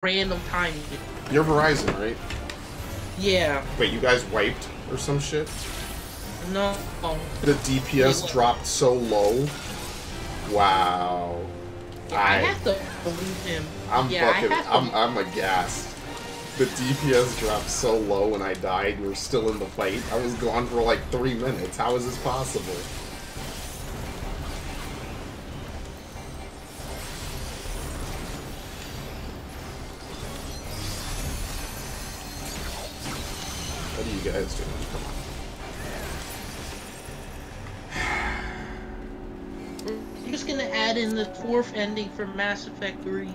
random time. You're Verizon, right? Yeah. Wait, you guys wiped or some shit? No. The DPS dropped so low. Wow. I have to believe him. I'm aghast. The DPS dropped so low when I died. We were still in the fight. I was gone for like 3 minutes. How is this possible? What are you guys doing? Come on. I'm just gonna add in the 4th ending for Mass Effect 3.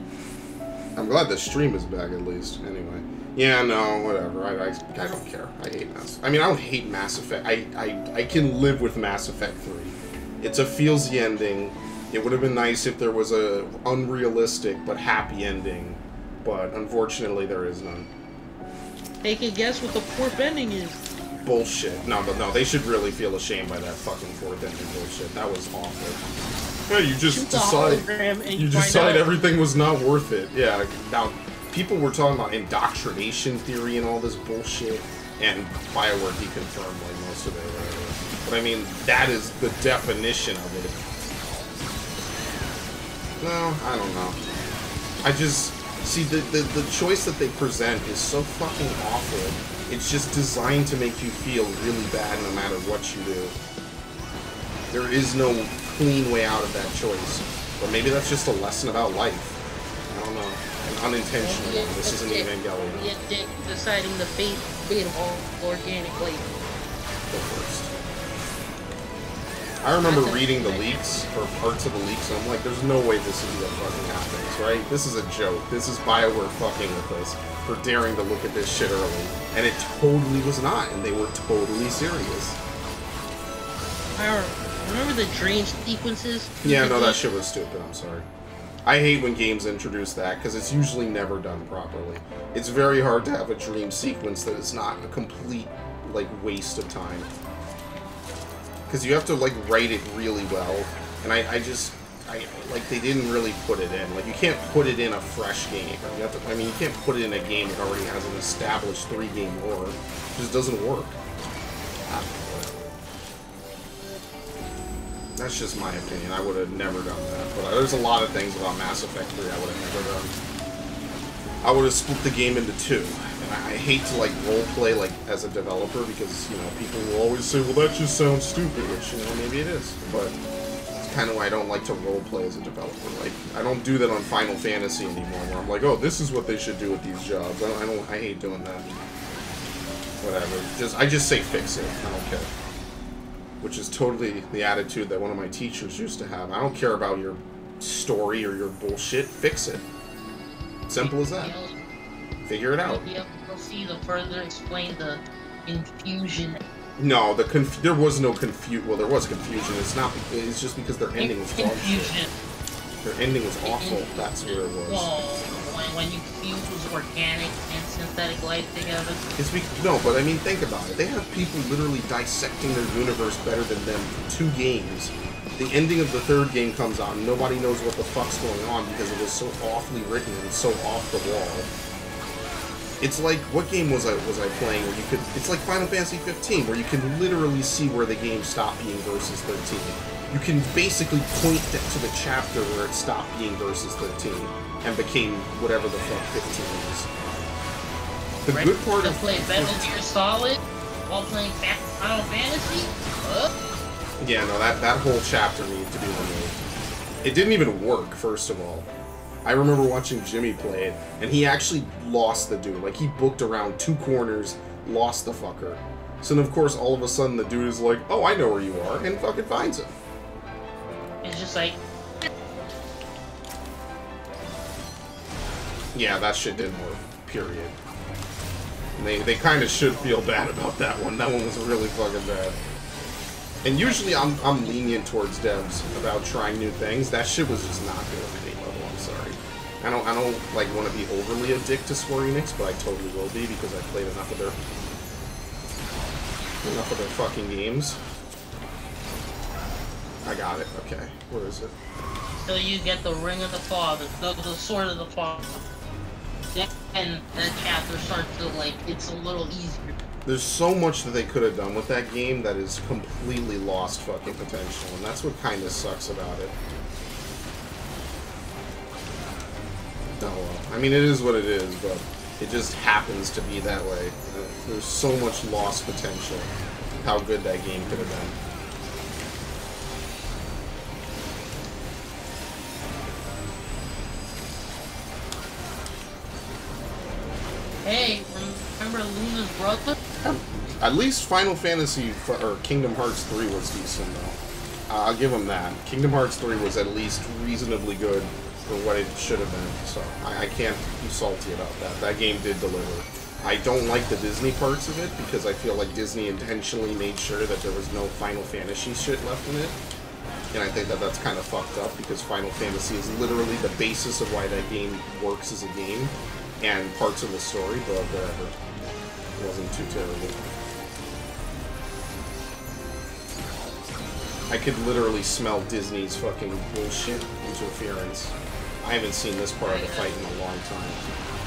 I'm glad the stream is back at least. Anyway. Yeah, no, whatever. I don't care. I hate I don't hate Mass Effect. I can live with Mass Effect 3. It's a feelsy ending. It would have been nice if there was a unrealistic but happy ending. But unfortunately there is none. Take a guess what the 4th ending is. Bullshit. No, they should really feel ashamed by that fucking 4th ending bullshit. That was awful. Yeah, you just decide everything was not worth it. Yeah, now, people were talking about indoctrination theory and all this bullshit, and BioWare deconfirmed like most of it. But I mean, that is the definition of it. No, I don't know. I just... See, the choice that they present is so fucking awful. It's just designed to make you feel really bad no matter what you do. There is no clean way out of that choice. Or maybe that's just a lesson about life. I don't know. An unintentional one. This isn't Evangelion. Deciding the fate of all organic life. Go first. I remember reading the leaks, or parts of the leaks, and I'm like, there's no way this is what fucking happens, right? This is a joke. This is BioWare fucking with us for daring to look at this shit early. And it totally was not, and they were totally serious. I remember the dream sequences? Yeah, no, that shit was stupid, I'm sorry. I hate when games introduce that, because it's usually never done properly. It's very hard to have a dream sequence that is not a complete, like, waste of time. Because you have to, like, write it really well, and I like, they didn't really put it in. Like, you can't put it in a fresh game. You have to, you can't put it in a game that already has an established 3-game lore. It just doesn't work. That's just my opinion. I would have never done that. But there's a lot of things about Mass Effect 3 I would have never done. I would have split the game into 2. And I hate to, like, roleplay, like, as a developer, because, you know, people will always say, well, that just sounds stupid, which, you know, maybe it is. But it's kind of why I don't like to roleplay as a developer. Like, I don't do that on Final Fantasy anymore, where I'm like, oh, this is what they should do with these jobs. I hate doing that. Whatever. I just say fix it. I don't care. Which is totally the attitude that one of my teachers used to have. I don't care about your story or your bullshit. Fix it. Simple as that. Figure it out. You'll see the further explain the confusion. No, there was no confusion. Well, there was confusion. It's just because their ending was awful. Their ending was awful. That's where it was. Well, when you fuse organic and synthetic life together. No, but I mean, think about it. They have people literally dissecting their universe better than them for 2 games. The ending of the 3rd game comes out, and nobody knows what the fuck's going on because it was so awfully written and so off the wall. It's like, what game was I playing where you could... It's like Final Fantasy 15, where you can literally see where the game stopped being Versus 13. You can basically point to the chapter where it stopped being Versus 13 and became whatever the fuck 15 is. The good part of... play Metal Gear Solid while playing Final Fantasy? Yeah, no, that whole chapter needs to be removed. It didn't even work, first of all. I remember watching Jimmy play it, and he actually lost the dude. Like, he booked around 2 corners, lost the fucker. So then, of course, all of a sudden, the dude is like, oh, I know where you are, and fucking finds him. It's just like... Yeah, that shit didn't work, period. And they kind of should feel bad about that one. That one was really fucking bad. And usually, I'm lenient towards devs about trying new things. That shit was just not good at any level. I'm sorry. I don't like want to be overly a dick to Square Enix, but I totally will be because I played enough of their fucking games. I got it. Okay, where is it? So you get the Ring of the Father, the Sword of the Father. then that chapter starts to, like, it's a little easier. There's so much that they could have done with that game that is completely lost fucking potential, and that's what kind of sucks about it. Oh well. I mean, it is what it is, but it just happens to be that way. There's so much lost potential. How good that game could have been. Hey, remember Luna's brother? At least Final Fantasy or Kingdom Hearts 3 was decent, though. I'll give them that. Kingdom Hearts 3 was at least reasonably good for what it should have been, so I can't be salty about that. That game did deliver. I don't like the Disney parts of it, because I feel like Disney intentionally made sure that there was no Final Fantasy shit left in it. And I think that that's kind of fucked up, because Final Fantasy is literally the basis of why that game works as a game, and parts of the story, but whatever. It wasn't too terrible. I could literally smell Disney's fucking bullshit interference. I haven't seen this part of the fight in a long time.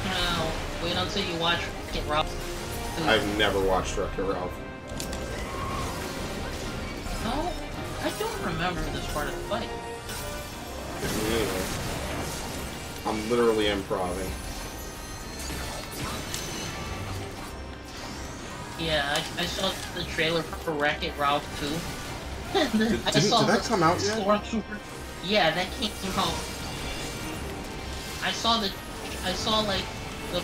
No, wait until you watch Wreck-It Ralph. I've never watched Wreck-It Ralph. No, I don't remember this part of the fight. Me either. I'm literally improving. Yeah, I saw the trailer for Wreck-It Ralph 2. Did that come out yet? Stormtrooper. Yeah, that came out. I saw like the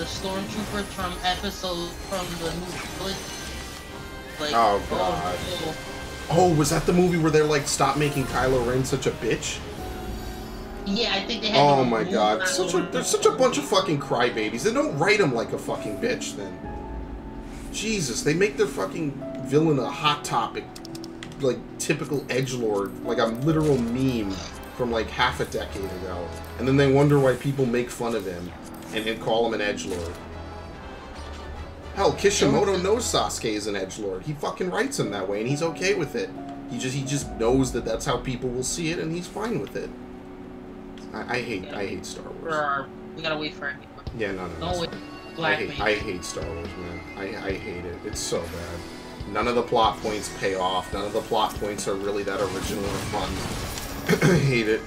stormtroopers from episodes from the new village. Like, oh god. Oh, was that the movie where they're like, stop making Kylo Ren such a bitch? Yeah, I think they had. Oh my god, they're such a bunch of fucking crybabies. They don't write him like a fucking bitch then. Jesus, they make their fucking villain a hot topic, like typical edgelord, like a literal meme from like half a decade ago, and then they wonder why people make fun of him and call him an edgelord. Hell, Kishimoto knows Sasuke is an edgelord. He fucking writes him that way, and he's okay with it. He just knows that that's how people will see it, and he's fine with it. I hate Star Wars. We gotta wait for it. Yeah, no. Don't wait. I hate Star Wars, man. I hate it. It's so bad. None of the plot points pay off. None of the plot points are really that original or fun. I hate it.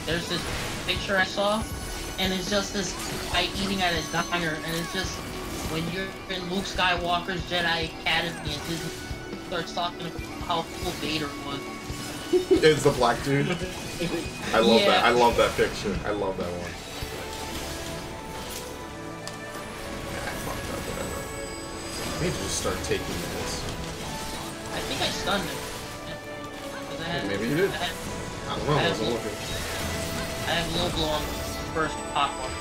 There's this picture I saw, and it's just this guy eating at a diner, and it's just when you're in Luke Skywalker's Jedi Academy and Disney starts talking about how cool Vader was. It's the black dude. I love that. I love that picture. I love that one. I need to just start taking this. I think I stunned him. Maybe you did. I don't know. I wasn't looking. I have low blow on the first pop-up.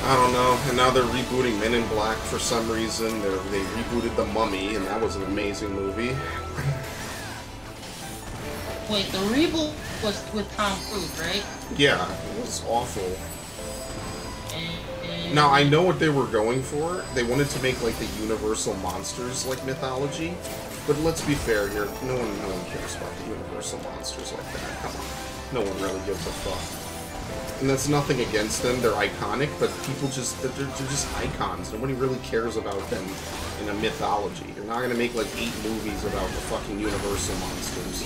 I don't know. And now they're rebooting Men in Black for some reason. They rebooted The Mummy, and that was an amazing movie. Wait, the reboot was with Tom Cruise, right? Yeah, it was awful. Now, I know what they were going for. They wanted to make, like, the Universal Monsters, like, mythology. But let's be fair here. No one cares about the Universal Monsters like that. Come on. No one really gives a fuck. And that's nothing against them. They're iconic, but people just... They're just icons. Nobody really cares about them in a mythology. You're not gonna make, like, 8 movies about the fucking Universal Monsters.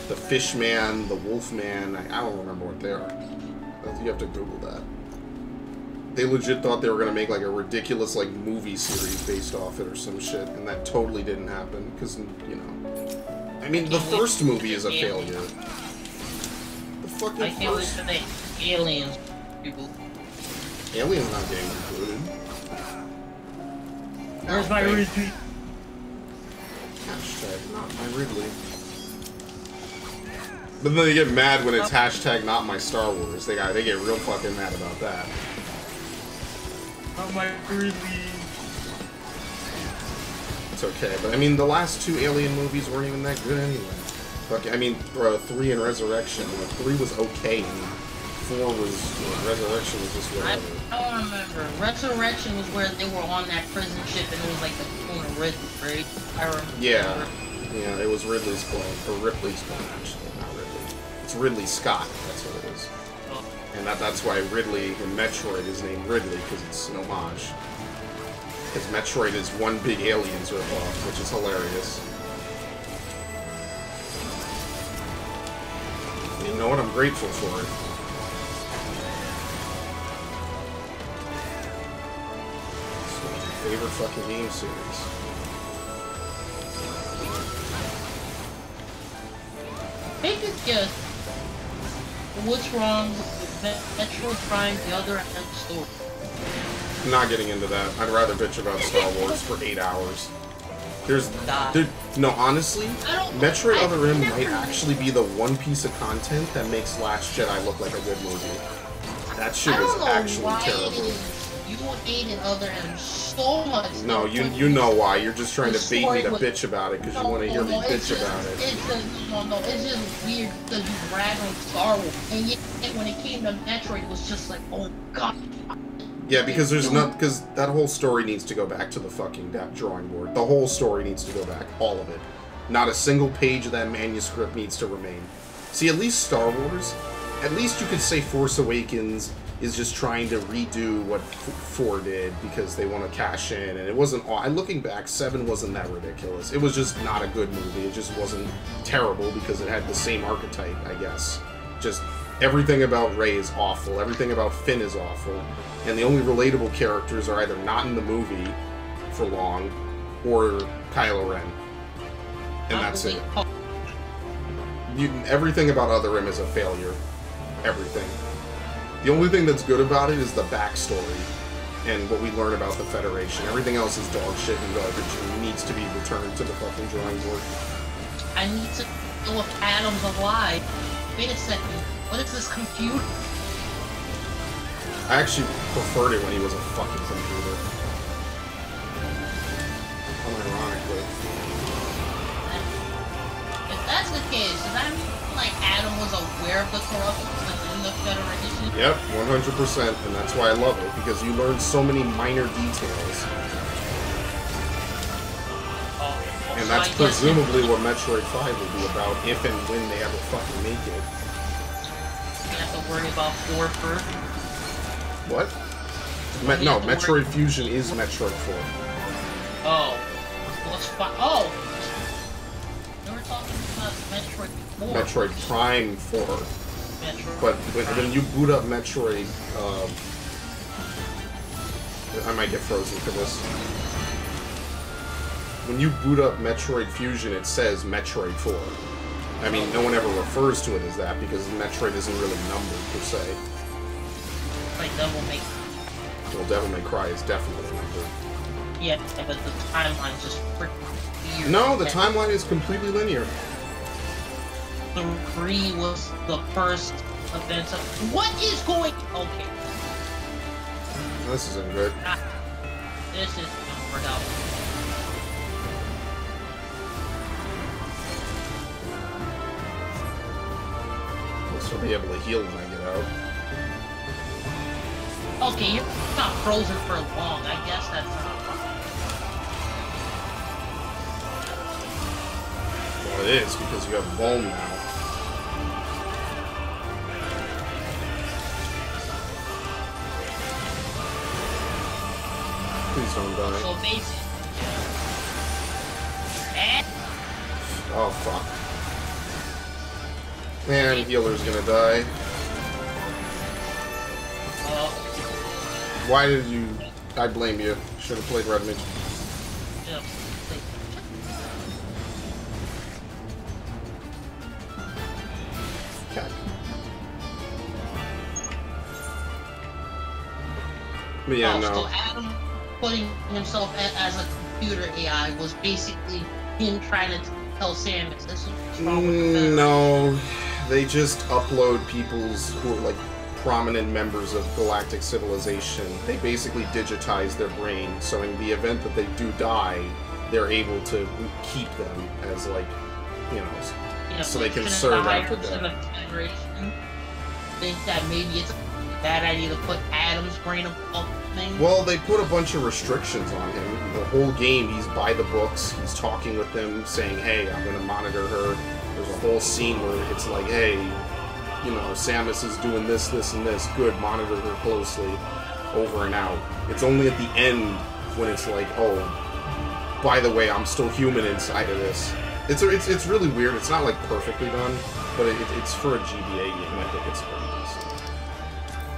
The Fishman, the Wolfman... I don't remember what they are. You have to Google that. They legit thought they were gonna make like a ridiculous like movie series based off it or some shit, and that totally didn't happen because you know. I mean, the first movie is a failure. The fucking I can't wait for the Aliens people. Aliens not getting included. Where's my Ridley? Hashtag not my Ridley. But then they get mad when it's hashtag not my Star Wars. They get real fucking mad about that. Not my Ridley. It's okay, but I mean, the last 2 Alien movies weren't even that good anyway. Fuck, I mean, 3 and Resurrection. 3 was okay. 4 was Resurrection was just whatever. I don't remember. Resurrection was where they were on that prison ship and it was like the clone of Ridley, right? I remember. Yeah, it was Ridley's clone, or Ripley's clone actually, not Ridley. It's Ridley Scott. That's what it is. And that's why Ridley in Metroid is named Ridley, because it's an homage. Because Metroid is one big Aliens ripoff, which is hilarious. You know what? I'm grateful for it. It's one of my favorite fucking game series. Make it guess. What's wrong with Metroid Prime, the other end story? I'm not getting into that. I'd rather bitch about Star Wars for 8 hours. No, honestly, Metroid Other M might actually be the one piece of content that makes Last Jedi look like a good movie. That shit is actually terrible. You hated Other M so much. No, you know why. You're just trying to bait me to bitch about it because you want to hear me bitch about it. It's just weird because you brag on Star Wars, and yet when it came to Metroid, it was just like, oh god. Yeah, because because that whole story needs to go back to the fucking drawing board. The whole story needs to go back, all of it. Not a single page of that manuscript needs to remain. See, at least Star Wars, at least you could say Force Awakens is just trying to redo what 4 did because they want to cash in, and it wasn't. Looking back, 7 wasn't that ridiculous. It was just not a good movie. It just wasn't terrible because it had the same archetype, I guess. Just everything about Rey is awful. Everything about Finn is awful. And the only relatable characters are either not in the movie for long, or Kylo Ren. And that's it. Everything about Other M is a failure. Everything. The only thing that's good about it is the backstory and what we learn about the Federation. Everything else is dog shit and garbage and needs to be returned to the fucking drawing board. I need to know if Adam's alive. Wait a second. What is this computer? I actually preferred it when he was a fucking computer. Unironically. If that's the case, does that mean like Adam was aware of the corruption within the Federation? Yep, 100%, and that's why I love it, because you learn so many minor details. And that's presumably what Metroid 5 will be about, if and when they ever fucking make it. You have to worry about 4 first. What? No, Metroid Fusion is Metroid 4. Oh. Let's find. Oh! We were talking about Metroid 4. Metroid Prime 4. Metroid But Prime. when you boot up Metroid, I might get frozen for this. When you boot up Metroid Fusion, it says Metroid 4. I mean, no one ever refers to it as that because Metroid isn't really numbered per se. Like Devil May. Well, Devil May Cry is definitely numbered. Yeah, but the timeline's just freaking weird. No, the timeline is completely linear. The 3 was the first event of. What is going? Okay. This isn't good. This is not work out. I'll be able to heal when I get out. Okay, you're not frozen for long. I guess that's not fun. Well, it is, because you have Bone now. Please don't die. So basically, and Oh, fuck. Man, healer's gonna die. Why did you... I blame you. Should have played Red Mage. yeah, Okay. But yeah, So no. Adam putting himself as a computer AI was basically him trying to tell Samus this is wrong with the Federation. No. They just upload people's who are like prominent members of galactic civilization. They basically digitize their brain, so in the event that they do die, they're able to keep them as like, you know, so they can serve after death. Think that maybe it's a bad idea to put Adam's brain above things. Well, they put a bunch of restrictions on him. The whole game, he's by the books, he's talking with them, saying, hey, I'm going to monitor her. There's a whole scene where it's like, hey, you know, Samus is doing this, this, and this. Good, monitor her closely, over and out. It's only at the end when it's like, oh, by the way, I'm still human inside of this. It's really weird. It's not like perfectly done, but it's for a GBA game. I think it's pretty decent.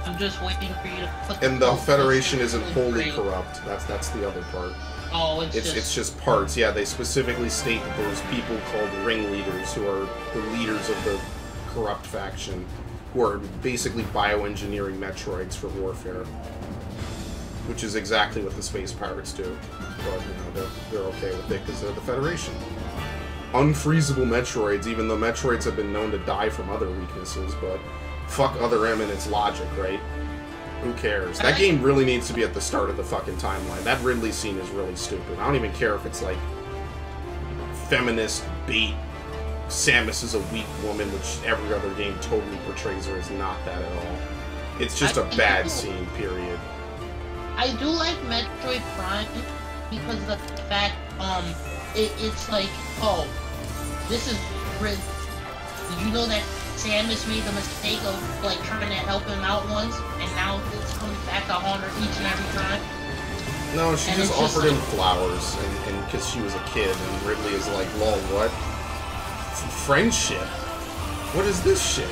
I'm just waiting for you to put. And the Federation isn't wholly corrupt. That's the other part. Oh, it's just parts. Yeah, they specifically state that there's people called ringleaders who are the leaders of the corrupt faction, who are basically bioengineering Metroids for warfare, which is exactly what the space pirates do. But you know, they're okay with it because they're the Federation. Unfreezable Metroids, even though Metroids have been known to die from other weaknesses, but fuck Other M and its logic, right? Who cares? That game really needs to be at the start of the fucking timeline. That Ridley scene is really stupid. I don't even care if it's like feminist bait. Samus is a weak woman, which every other game totally portrays her as not that at all. It's just a bad scene, period. I do like Metroid Prime because of the fact, it's like, oh, this is Rid. Did you know that Samus made the mistake of, like, trying to help him out once, and now it's coming back to haunt her each and every time? No, she just offered him flowers, and because she was a kid, and Ridley is like, lol, what? Friendship? What is this shit?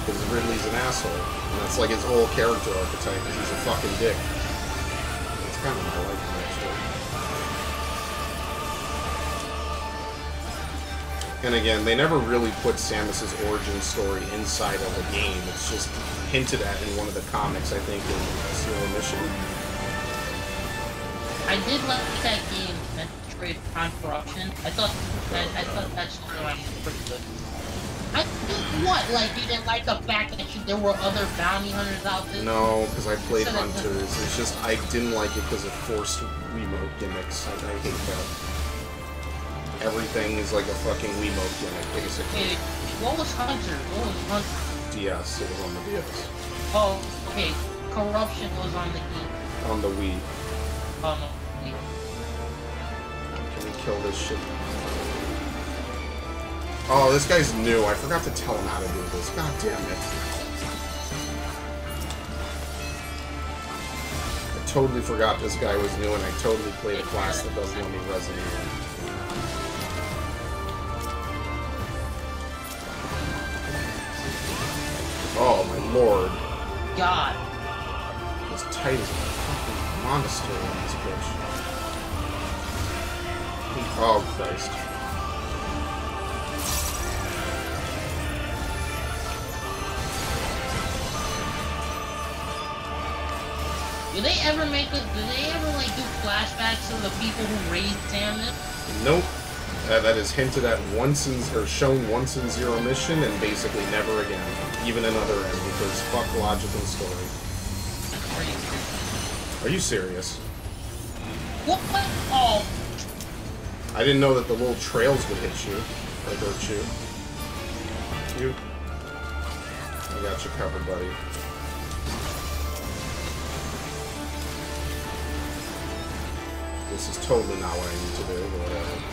Because Ridley's an asshole, and that's like his whole character archetype, because he's a fucking dick. That's kind of my liking, actually. And again, they never really put Samus's origin story inside of a game. It's just hinted at in one of the comics, I think, in Zero Mission. I did like that game, Metroid Prime Corruption. I thought that storyline was pretty good. What? Like, you didn't like the fact that there were other bounty hunters out there? No, because I played Hunters. It's just, I didn't like it because of forced Wiimote gimmicks. I hate that. Everything is like a fucking Wiimote gimmick, basically. Okay, what was Hunter? What was Hunter? DS, it was on the DS. Oh, okay. Corruption was on the Wii. On the Wii. Oh, no. Can we kill this shit? Oh, this guy's new. I forgot to tell him how to do this. God damn it. I totally forgot this guy was new, and I totally played a class that doesn't let me resonate. Oh, my lord. God. As tight as a fucking monastery on this bitch. Oh, Christ. Do they ever like do flashbacks of the people who raised Samus? Nope. That is hinted at once or shown once in Zero Mission, and basically never again, even in Other M, because fuck logic and story. Are you serious? What? Oh. I didn't know that the little trails would hit you, or hurt you. You? I got you covered, buddy. This is totally not what I need to do, but whatever.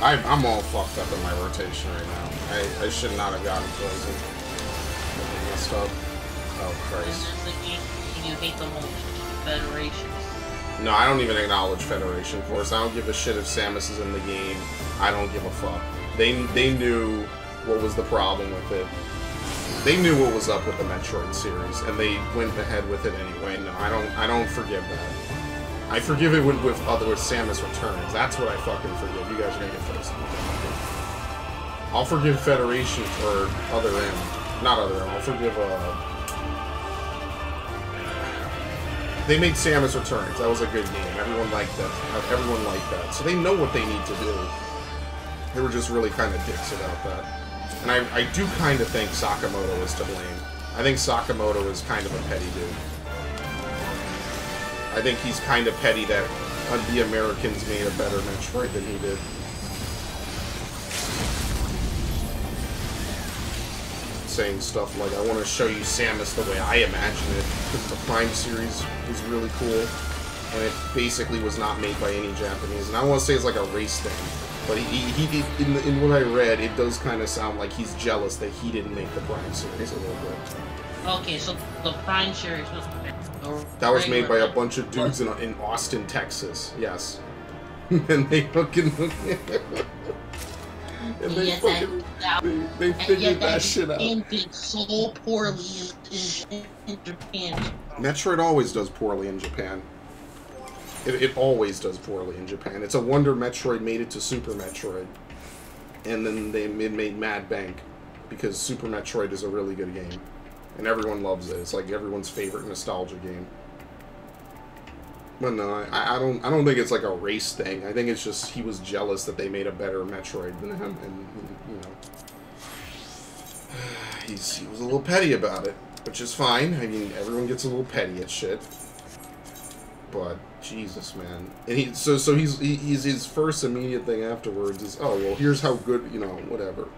I'm all fucked up in my rotation right now. I should not have gotten poisoned. I messed up. Oh, Christ. You hate the whole Federation. No, I don't even acknowledge Federation Force. I don't give a shit if Samus is in the game. I don't give a fuck. They knew what was the problem with it. They knew what was up with the Metroid series, and they went ahead with it anyway. No, I don't forgive that. I forgive it with Samus Returns. That's what I fucking forgive. You guys are gonna get first. I'll forgive Federation for Other M. Not Other M. I'll forgive, They made Samus Returns. That was a good game. Everyone liked that. Everyone liked that. So they know what they need to do. They were just really kind of dicks about that. And I do kind of think Sakamoto is to blame. I think Sakamoto is kind of a petty dude. I think he's kind of petty that the Americans made a better Metroid than he did. Saying stuff like, I want to show you Samus the way I imagine it, because the Prime series was really cool, and it basically was not made by any Japanese. And I don't want to say it's like a race thing, But he in what I read, it does kind of sound like he's jealous that he didn't make the Prime series a little bit. Okay, so the Prime series was... That was made by a bunch of dudes in Austin, Texas. Yes. And they fucking... and they figured that shit out. And did so poorly in Japan. Metroid always does poorly in Japan. It always does poorly in Japan. It's a wonder Metroid made it to Super Metroid. And then they made Mad Bank. Because Super Metroid is a really good game. And everyone loves it. It's like everyone's favorite nostalgia game. But no, I don't think it's like a race thing. I think it's just he was jealous that they made a better Metroid than him. And, you know... he was a little petty about it. Which is fine. I mean, everyone gets a little petty at shit. But... Jesus, man. And so his first immediate thing afterwards is, oh, well, here's how good, you know, whatever.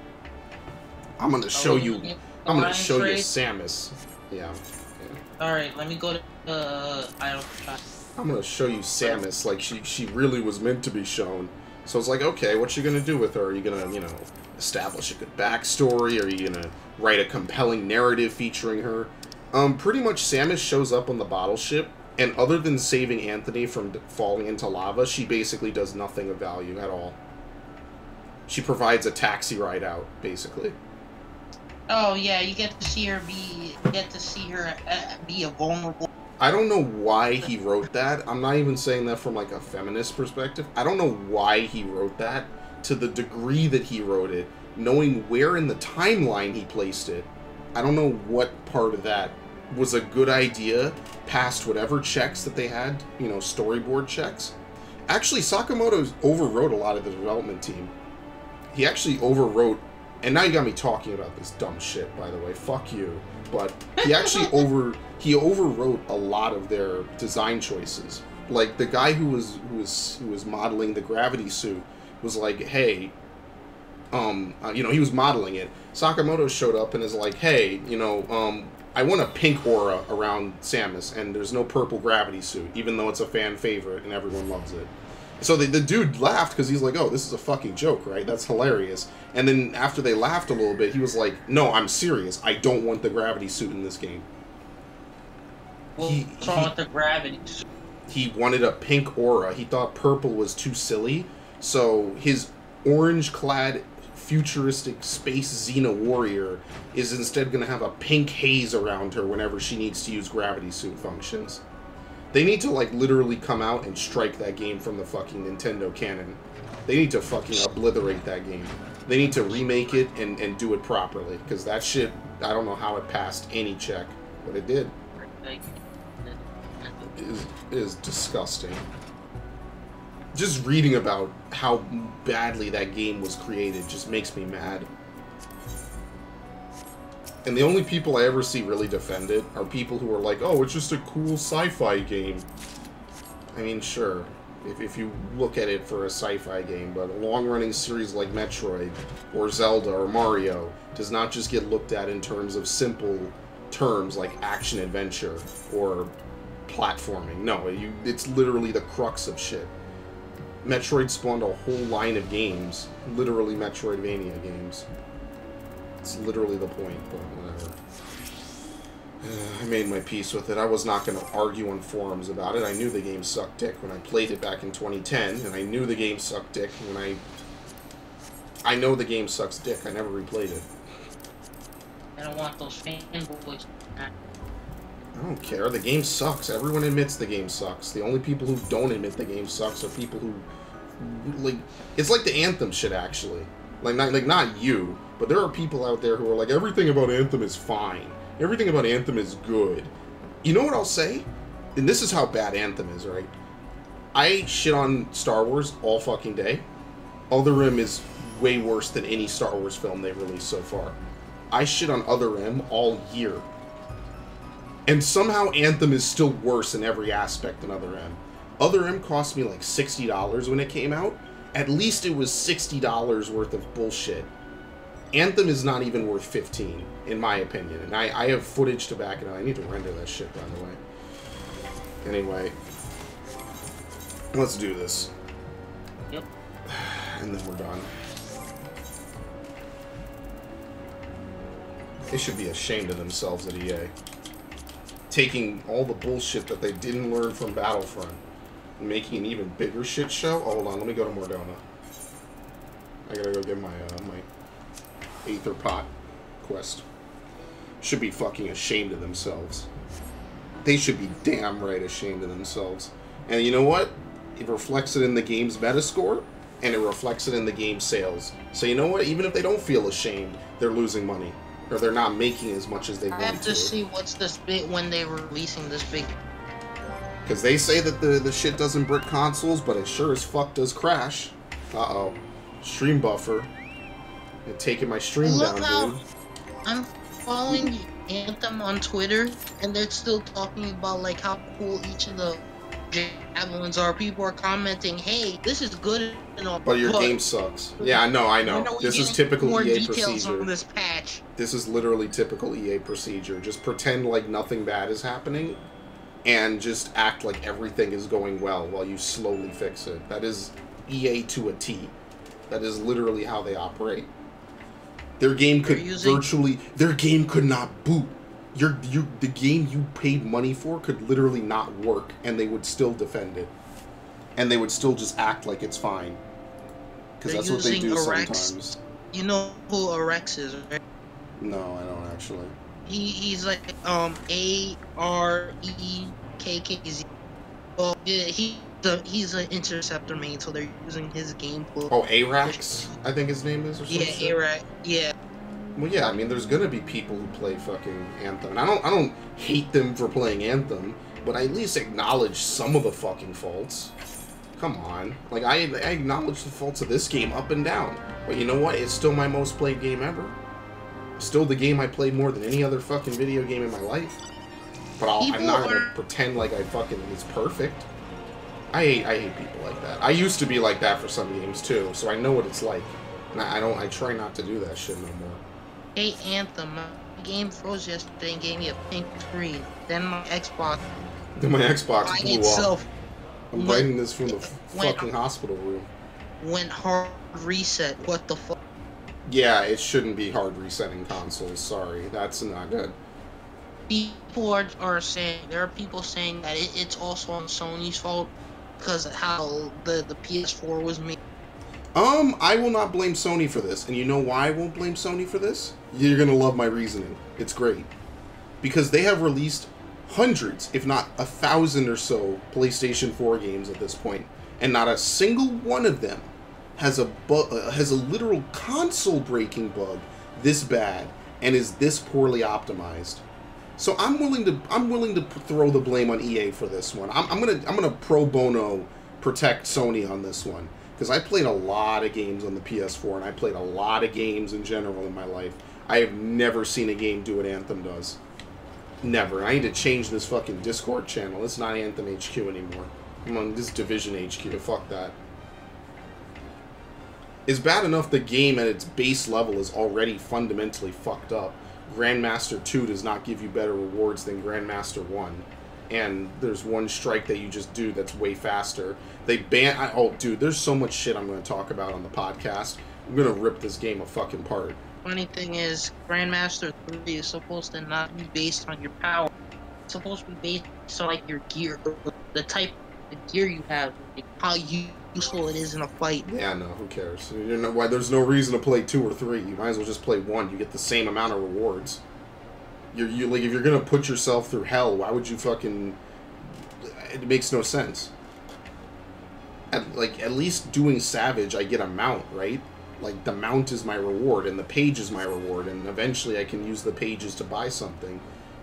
I'm gonna show you Samus. Yeah. Alright, let me go to idle shot. I'm gonna show you Samus like she really was meant to be shown. So it's like, okay, what you gonna do with her? Are you gonna, you know, establish a good backstory? Are you gonna write a compelling narrative featuring her? Pretty much Samus shows up on the bottle ship. And other than saving Anthony from falling into lava, she basically does nothing of value at all. She provides a taxi ride out, basically. Oh yeah, you get to see her be a vulnerable. I don't know why he wrote that. I'm not even saying that from like a feminist perspective. I don't know why he wrote that to the degree that he wrote it, knowing where in the timeline he placed it. I don't know what part of that was a good idea past whatever checks that they had, you know, storyboard checks. Actually, Sakamoto overwrote a lot of the development team. He actually overwrote, and now you got me talking about this dumb shit, by the way, fuck you. But he actually overwrote a lot of their design choices. Like the guy who was modeling the gravity suit was like, hey, you know, he was modeling it. Sakamoto showed up and is like, hey, you know, I want a pink aura around Samus, and there's no purple gravity suit, even though it's a fan favorite and everyone loves it. So the dude laughed because he's like, oh, this is a fucking joke, right? That's hilarious. And then after they laughed a little bit, he was like, no, I'm serious. I don't want the gravity suit in this game. Well, what's wrong with the gravity suit? He wanted a pink aura. He thought purple was too silly. So his orange-clad futuristic space Xena warrior is instead going to have a pink haze around her whenever she needs to use gravity suit functions. They need to, like, literally come out and strike that game from the fucking Nintendo canon. They need to fucking obliterate that game. They need to remake it and do it properly, because that shit, I don't know how it passed any check, but it did. It is disgusting. Just reading about how badly that game was created just makes me mad. And the only people I ever see really defend it are people who are like, oh, it's just a cool sci-fi game. I mean, sure, if you look at it for a sci-fi game, but a long-running series like Metroid, or Zelda, or Mario, does not just get looked at in terms of simple terms like action-adventure, or platforming. No, it's literally the crux of shit. Metroid spawned a whole line of games, literally Metroidvania games. It's literally the point, but whatever. I made my peace with it. I was not going to argue on forums about it. I knew the game sucked dick when I played it back in 2010, and I knew the game sucked dick when I know the game sucks dick. I never replayed it. I don't want those fanboys. I don't care. The game sucks. Everyone admits the game sucks. The only people who don't admit the game sucks are people who, like, it's like the Anthem shit, actually. Like not you, but there are people out there who are like, everything about Anthem is fine. Everything about Anthem is good. You know what I'll say? And this is how bad Anthem is, right? I shit on Star Wars all fucking day. Other Rim is way worse than any Star Wars film they've released so far. I shit on Other Rim all year. And somehow Anthem is still worse in every aspect than Other M. Other M cost me like $60 when it came out. At least it was $60 worth of bullshit. Anthem is not even worth $15, in my opinion. And I have footage to back it up. I need to render that shit, by the way. Anyway. Let's do this. Yep. and then we're done. They should be ashamed of themselves at EA. Taking all the bullshit that they didn't learn from Battlefront and making an even bigger shit show. Oh, hold on, let me go to Mordona. I gotta go get my my Aether Pot quest. Should be fucking ashamed of themselves. They should be damn right ashamed of themselves. And you know what? It reflects it in the game's Metascore, and it reflects it in the game's sales. So you know what? Even if they don't feel ashamed, they're losing money. Or they're not making as much as they want to. I have to see what's this big when they were releasing this big. Because they say that the shit doesn't brick consoles, but it sure as fuck does crash. Uh-oh. Stream buffer. You're taking my stream down, dude. I'm following Anthem on Twitter, and they're still talking about like how cool each of the javelins are. People are commenting, "Hey, this is good and all." But your game sucks. Yeah, I know. This is typical EA procedure. On this patch. This is literally typical EA procedure. Just pretend like nothing bad is happening, and just act like everything is going well while you slowly fix it. That is EA to a T. That is literally how they operate. Their game could their game could not boot. The game you paid money for could literally not work, and they would still defend it. And they would still just act like it's fine. Because that's what they do sometimes. You know who Arex is, right? No, I don't actually. He's like AREKKZ. Well, yeah, he's an interceptor main, so they're using his game pool. Oh, Arax, I think his name is, or something. Yeah, Arax. Yeah. Well, yeah, I mean, there's gonna be people who play fucking Anthem, and I don't hate them for playing Anthem, but I at least acknowledge some of the fucking faults. Come on, like I acknowledge the faults of this game up and down, but you know what? It's still my most played game ever. Still the game I played more than any other fucking video game in my life. But I'm not gonna pretend like it's perfect. I hate people like that. I used to be like that for some games too, so I know what it's like. And I try not to do that shit no more. Hey Anthem, my game froze yesterday and gave me a pink screen. Then my Xbox blew up. I'm writing this from the fucking hospital room. Went hard reset. What the fuck? Yeah, it shouldn't be hard resetting consoles. Sorry, that's not good. People are saying, there are people saying that it's also on Sony's fault because of how the PS4 was made. I will not blame Sony for this, and you know why I won't blame Sony for this? You're gonna love my reasoning. It's great. Because they have released hundreds, if not 1,000 or so, PlayStation 4 games at this point, and not a single one of them has a literal console-breaking bug this bad and is this poorly optimized. So I'm willing to throw the blame on EA for this one. I'm gonna pro bono protect Sony on this one. Because I played a lot of games on the PS4, and I played a lot of games in general in my life. I have never seen a game do what Anthem does. Never. I need to change this fucking Discord channel. It's not Anthem HQ anymore. I'm on this Division HQ. Fuck that. It's bad enough the game at its base level is already fundamentally fucked up. Grandmaster 2 does not give you better rewards than Grandmaster 1. And there's one strike that you just do that's way faster. They ban... oh, dude, there's so much shit I'm going to talk about on the podcast. I'm going to rip this game a fucking apart. Funny thing is, Grandmaster 3 is supposed to not be based on your power. It's supposed to be based on, like, your gear. The type of gear you have. Like, how useful it is in a fight. Yeah, no, who cares? You know why? There's no reason to play 2 or 3. You might as well just play 1. You get the same amount of rewards. You like, if you're gonna put yourself through hell, why would you fucking... It makes no sense. At least doing Savage, I get a mount, right? Like, the mount is my reward, and the page is my reward, and eventually I can use the pages to buy something.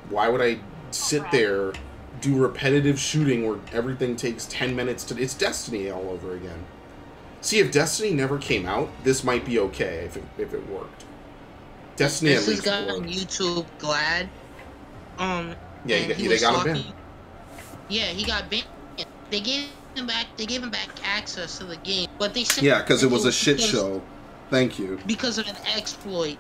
Why would I sit there, do repetitive shooting where everything takes 10 minutes to... It's Destiny all over again. See, if Destiny never came out, this might be okay if it worked. Destiny this is guy on YouTube, Glad. Yeah, they got him banned. Yeah, he got banned. They gave him back access to the game, but they said because it was a shit show. Thank you. Because of an exploit.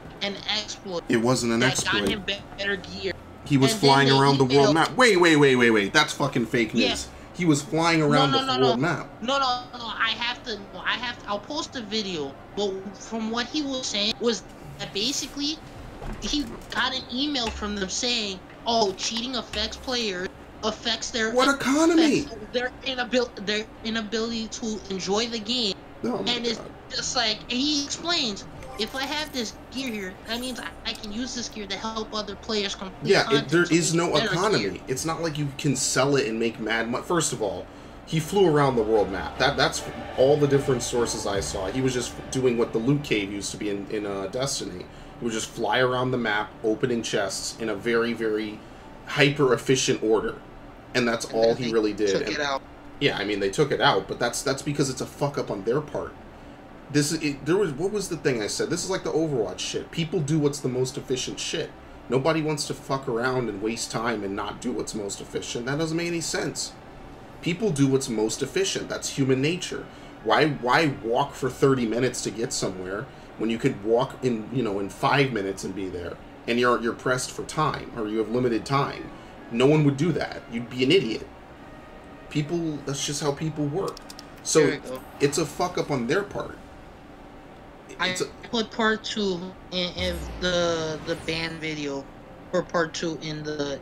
It wasn't an exploit. Got him better gear. He was flying around the world map. Wait. That's fucking fake news. Yeah. He was flying around the world map. No. I have I'll post a video. But from what he was saying was that basically he got an email from them saying, "Oh, cheating affects players, affects their economy, their inability to enjoy the game." Oh my and God. It's just like, and he explains, if I have this gear here, that means I can use this gear to help other players complete content. There is no economy. Gear. It's not like you can sell it and make mad money. First of all, he flew around the world map. That's all the different sources I saw. He was just doing what the loot cave used to be in Destiny. He would just fly around the map, opening chests in a very, very hyper-efficient order. And that's all he really did. Took it out. Yeah, I mean, they took it out, but that's because it's a fuck-up on their part. What was the thing I said? This is like the Overwatch shit. People do what's the most efficient shit. Nobody wants to fuck around and waste time and not do what's most efficient. That doesn't make any sense. People do what's most efficient. That's human nature. Why walk for 30 minutes to get somewhere when you could walk in 5 minutes and be there? And you're pressed for time, or you have limited time. No one would do that. You'd be an idiot. People, that's just how people work. So it's a fuck up on their part. I put part 2 in the ban video for part 2 in the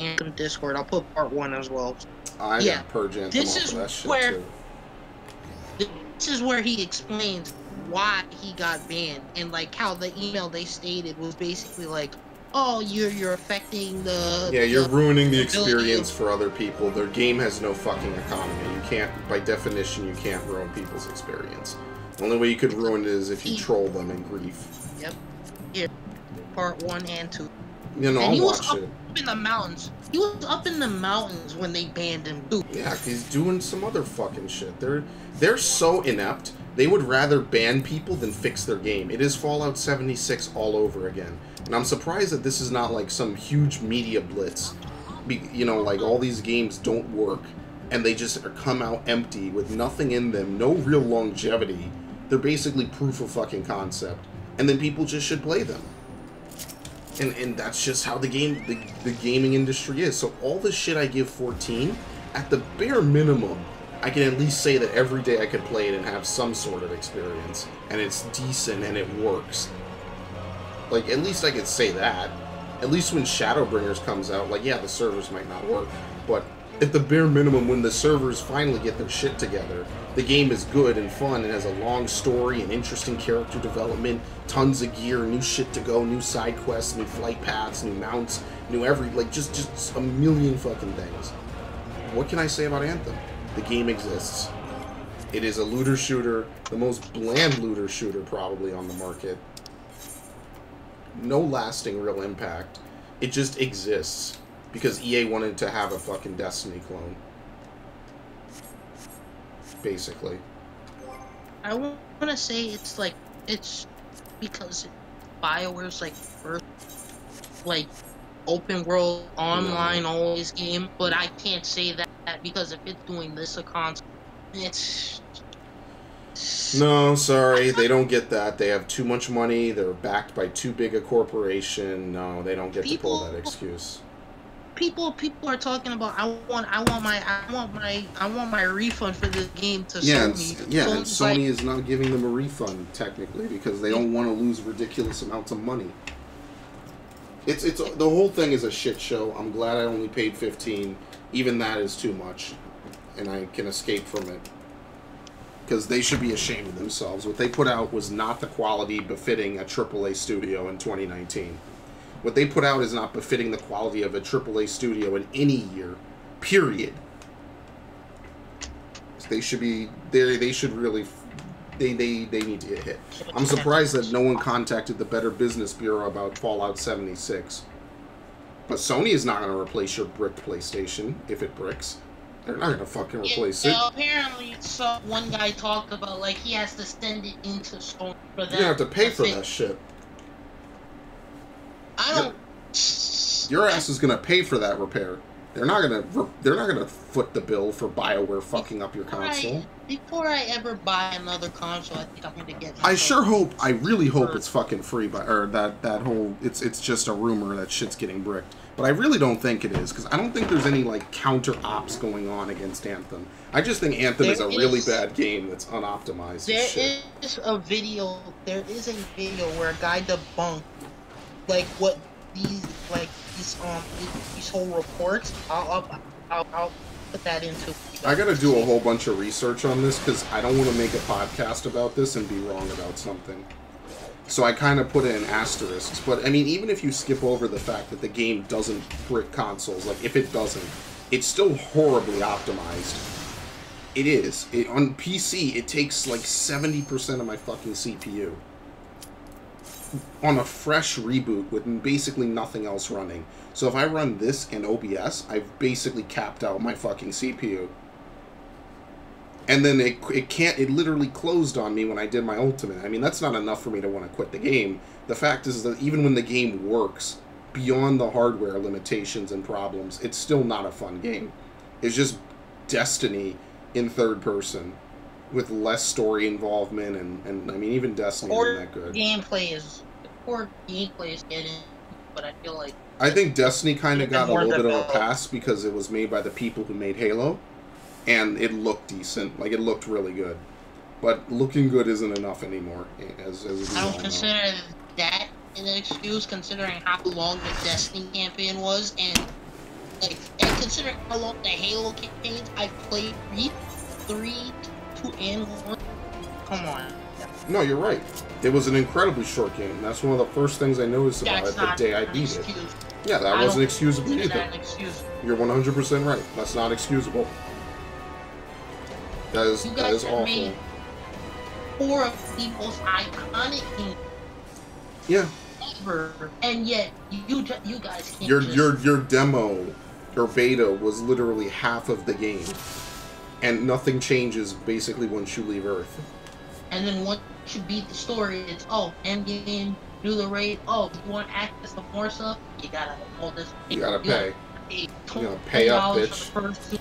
Anthem Discord. I'll put part 1 as well. I got purge Anthem this off is of that shit where too. This is where he explains why he got banned, and like how the email they stated was basically like, oh, you're affecting the... Yeah, you're ruining the experience for other people. Their game has no fucking economy. You can't, by definition, you can't ruin people's experience. The only way you could ruin it is if you troll them in grief. Yep. Here, part 1 and 2. You know, and I'll watch it. Up in the mountains. He was up in the mountains when they banned him too. Yeah, he's doing some other fucking shit. They're so inept. They would rather ban people than fix their game. It is Fallout 76 all over again. And I'm surprised that this is not like some huge media blitz. Like all these games don't work. And they just come out empty with nothing in them. No real longevity. They're basically proof of fucking concept. And then people just should play them. And that's just how the gaming industry is. So all the shit I give 14, at the bare minimum, I can at least say that every day I could play it and have some sort of experience. And it's decent and it works. Like, at least I could say that. At least when Shadowbringers comes out, like, yeah, the servers might not work. But at the bare minimum, when the servers finally get their shit together, the game is good and fun and has a long story and interesting character development, tons of gear, new shit to go, new side quests, new flight paths, new mounts, just a million fucking things. What can I say about Anthem? The game exists. It is a looter shooter, the most bland looter shooter probably on the market. No lasting real impact. It just exists because EA wanted to have a fucking Destiny clone. Basically. I want to say it's because BioWare's like first open world online always game, but I can't say that because if it's doing this a console, it's... No, sorry, they don't get that. They have too much money. They're backed by too big a corporation. No, they don't get to pull that excuse. People are talking about I want my refund for this game to Sony. Yeah, and Sony is not giving them a refund technically because they don't want to lose ridiculous amounts of money. It's the whole thing is a shit show. I'm glad I only paid 15. Even that is too much, and I can escape from it. Because they should be ashamed of themselves. What they put out was not the quality befitting a AAA studio in 2019. What they put out is not befitting the quality of a AAA studio in any year. Period. They should be... They should really... They need to get hit. I'm surprised that no one contacted the Better Business Bureau about Fallout 76. But Sony is not going to replace your bricked PlayStation if it bricks. They're not gonna fucking replace it. Apparently, so one guy talked about like he has to send it into Sony for that. You're gonna have to pay for that shit. I don't. Your ass is gonna pay for that repair. They're not gonna foot the bill for BioWare fucking up your console. Before I ever buy another console, I think I'm gonna get. I really hope it's fucking free, or that whole it's just a rumor that shit's getting bricked. But I really don't think it is, because I don't think there's any, like, counter-ops going on against Anthem. I just think Anthem is a really bad game that's unoptimized. There is a video where a guy debunked, like, what these whole reports. I'll put that into. I gotta do a whole bunch of research on this, because I don't want to make a podcast about this and be wrong about something. So I kind of put it in asterisks. But, I mean, even if you skip over the fact that the game doesn't brick consoles, like, if it doesn't, it's still horribly optimized. It is. On PC, it takes, like, 70% of my fucking CPU. On a fresh reboot with basically nothing else running. So if I run this in OBS, I've basically capped out my fucking CPU. And then it literally closed on me when I did my ultimate. I mean, that's not enough for me to want to quit the game. The fact is that even when the game works, beyond the hardware limitations and problems, it's still not a fun game. It's just Destiny in third person, with less story involvement, and I mean, even Destiny isn't that good. Gameplay is getting, but I feel like... I think Destiny kind of got a little bit of a pass because it was made by the people who made Halo. And it looked decent. Like, it looked really good. But looking good isn't enough anymore, as I don't consider that an excuse, considering how long the Destiny campaign was, and considering how long the Halo campaigns I played, 3, 2, and 1. Come on. No, you're right. It was an incredibly short game. That's one of the first things I noticed about it the day I beat it. Yeah, that wasn't excusable either. You're 100% right. That's not excusable. That is awful. Made 4 of the most iconic games. Yeah. Ever, and yet you guys can't. Your demo, your beta was literally half of the game, and nothing changes basically once you leave Earth. And then once you beat the story, it's end game, do the raid. Oh, you want access to more stuff? You gotta all this. You gotta pay. You gotta pay up, bitch.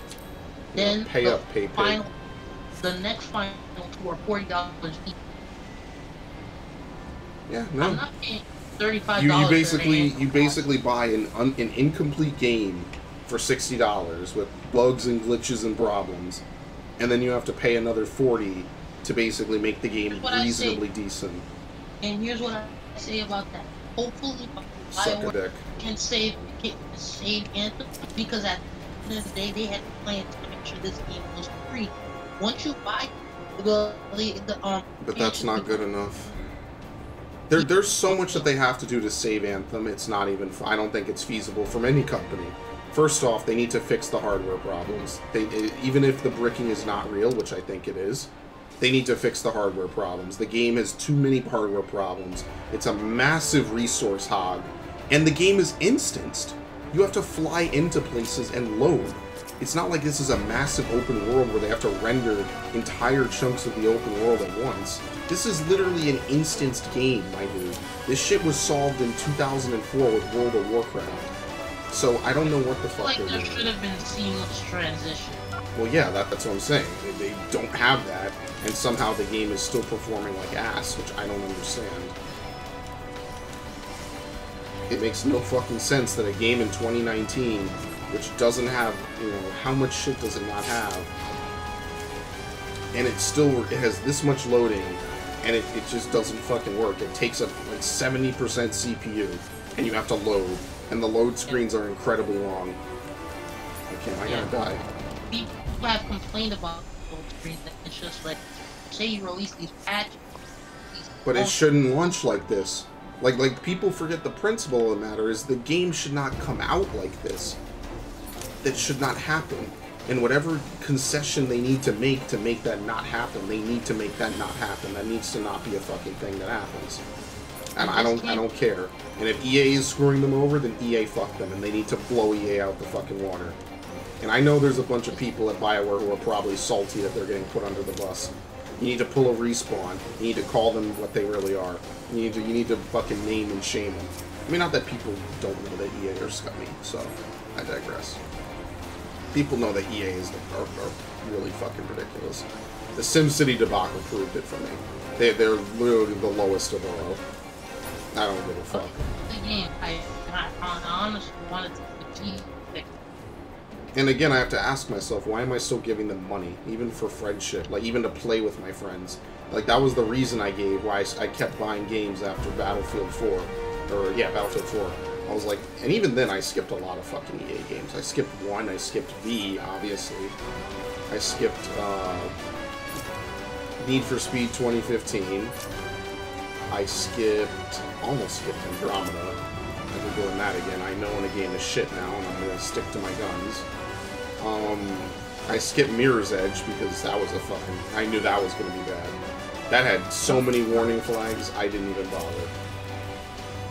Then pay up, pay. The next final 2 are $40 each. Yeah, no. I'm not paying $35. You basically buy an incomplete game for $60 with bugs and glitches and problems, and then you have to pay another $40 to basically make the game reasonably decent. And here's what I say about that. Hopefully, BioWare can save Anthem, because at the end of the day, they had plans to make sure this game was free. Once you buy but that's not good enough. There's so much that they have to do to save Anthem. It's not even. I don't think it's feasible from any company. First off, they need to fix the hardware problems. Even if the bricking is not real, which I think it is, they need to fix the hardware problems. The game has too many hardware problems. It's a massive resource hog, and the game is instanced. You have to fly into places and load. It's not like this is a massive open world where they have to render entire chunks of the open world at once. This is literally an instanced game, my dude. This shit was solved in 2004 with World of Warcraft. So I don't know what the fuck they're doing. There should have been seamless transition. Well, yeah, that's what I'm saying. They don't have that, and somehow the game is still performing like ass, which I don't understand. It makes no fucking sense that a game in 2019... which doesn't have, how much shit does it not have? And it has this much loading, and it just doesn't fucking work. It takes up like 70% CPU, and you have to load, and the load screens are incredibly long. Okay, I gotta die. People have complained about load screens. It's just like, say you release these patches. But it shouldn't launch like this. Like people forget the principle of the matter is the game should not come out like this. That should not happen. And whatever concession they need to make that not happen, they need to make that not happen. That needs to not be a fucking thing that happens. And I don't care. And if EA is screwing them over, then EA fuck them, and they need to blow EA out the fucking water. And I know there's a bunch of people at BioWare who are probably salty that they're getting put under the bus. You need to pull a respawn. You need to call them what they really are. You need to fucking name and shame them. I mean, not that people don't know that EA are scummy, so I digress. People know that EA are really fucking ridiculous. The SimCity debacle proved it for me. They're literally the lowest of the low. I don't give a fuck. The game, I honestly wanted to keep it. And again, I have to ask myself, why am I still giving them money, even for friendship, like even to play with my friends? Like that was the reason I gave why I kept buying games after Battlefield 4, or yeah, Battlefield 4. I was like, and even then I skipped a lot of fucking EA games. I skipped 1, I skipped V, obviously. I skipped Need for Speed 2015. I almost skipped Andromeda. I'll be doing that again. I know when a game is shit now, and I'm gonna stick to my guns. I skipped Mirror's Edge because that was I knew that was gonna be bad. That had so many warning flags, I didn't even bother.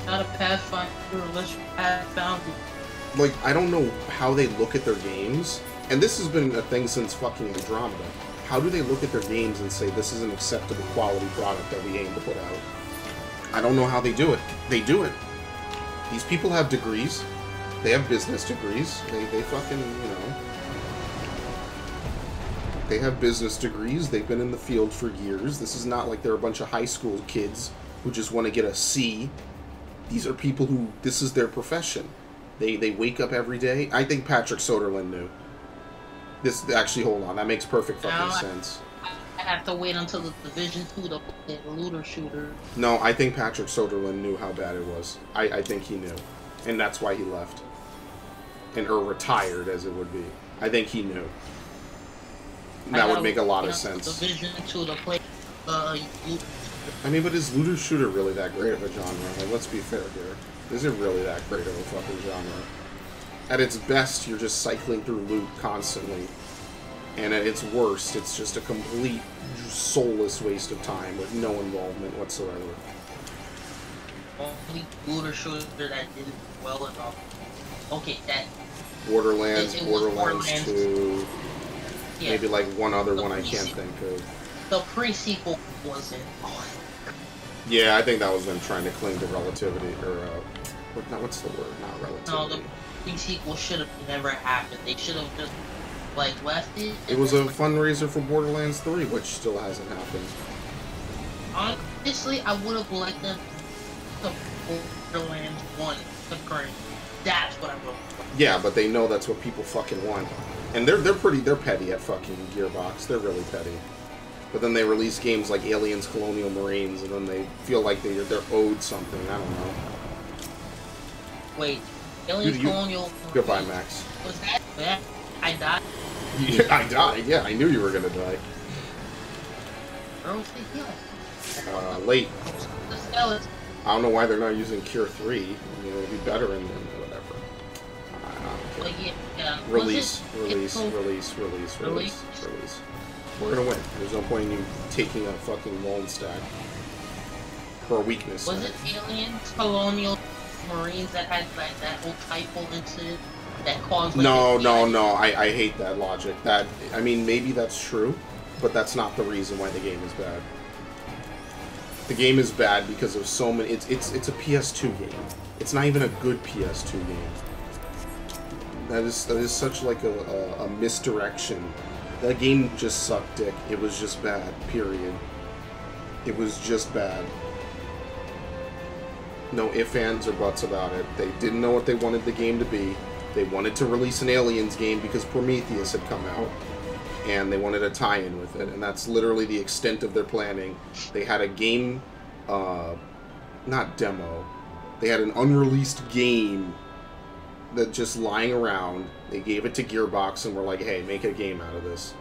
Not a Pathfinder unless you found it. Like, I don't know how they look at their games, and this has been a thing since fucking Andromeda. How do they look at their games and say this is an acceptable quality product that we aim to put out? I don't know how they do it. They do it. These people have degrees. They have business degrees. They fucking, you know... They have business degrees. They've been in the field for years. This is not like they're a bunch of high school kids who just want to get a C. These are people who... This is their profession. They wake up every day. I think Patrick Soderlund knew. This... Actually, hold on. That makes perfect fucking sense. I have to wait until the Division 2 to play the looter shooter. No, I think Patrick Soderlund knew how bad it was. I think he knew. And that's why he left. Or retired, as it would be. I think he knew. That would make a lot of sense. Division 2 to play I mean, but is looter shooter really that great of a genre? Like, let's be fair here. Is it really that great of a fucking genre? At its best, you're just cycling through loot constantly. And at its worst, it's just a complete, soulless waste of time with no involvement whatsoever. Only looter shooter that did well enough. Okay, that... Borderlands, Borderlands 2... Yeah. Maybe like one other one I can't think of. The pre-sequel wasn't... Yeah, I think that was them trying to cling to relativity, or, what's the word? Not relativity. No, the pre-sequel should have never happened. They should have just, like, left it. It was a fundraiser for Borderlands 3, which still hasn't happened. Honestly, I would have liked them to Borderlands 1 concurrent. That's what I would have. Yeah, but they know that's what people fucking want. And they're petty at fucking Gearbox. They're really petty. But then they release games like Aliens Colonial Marines, and then they feel like they're owed something. I don't know. Wait, Aliens Colonial Marines... Goodbye, Max. Was that? I died? Yeah, I died. Yeah, I knew you were gonna die. Where was the heal? Late. The skeleton. I don't know why they're not using Cure 3. I mean, it'll be better in whatever. Like, yeah. Release. We're gonna win. There's no point in you taking a fucking lone stack. For a weakness. Was it Aliens Colonial Marines that had like that whole typo incident that caused like, No. I hate that logic. I mean, maybe that's true, but that's not the reason why the game is bad. The game is bad because of so many... It's a PS2 game. It's not even a good PS2 game. That is such like a misdirection. That game just sucked dick. It was just bad, period. It was just bad. No ifs, ands, or buts about it. They didn't know what they wanted the game to be. They wanted to release an Aliens game because Prometheus had come out. And they wanted a tie-in with it. And that's literally the extent of their planning. They had a game... not demo. They had an unreleased game that just lying around. They gave it to Gearbox and were like, hey, make a game out of this.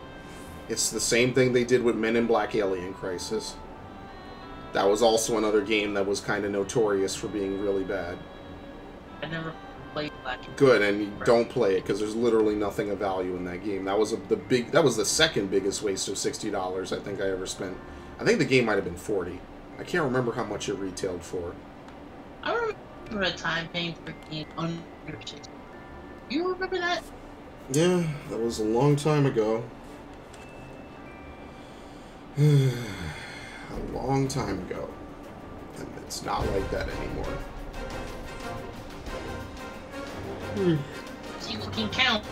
It's the same thing they did with Men in Black Alien Crisis. That was also another game that was kind of notorious for being really bad. I never played Black. Good, and you don't play it because there's literally nothing of value in that game. That was the second biggest waste of $60 I think I ever spent. I think the game might have been $40. I can't remember how much it retailed for. I remember a time paying for a game under $60. You remember that? Yeah, that was a long time ago. A long time ago. And it's not like that anymore. See, we can count.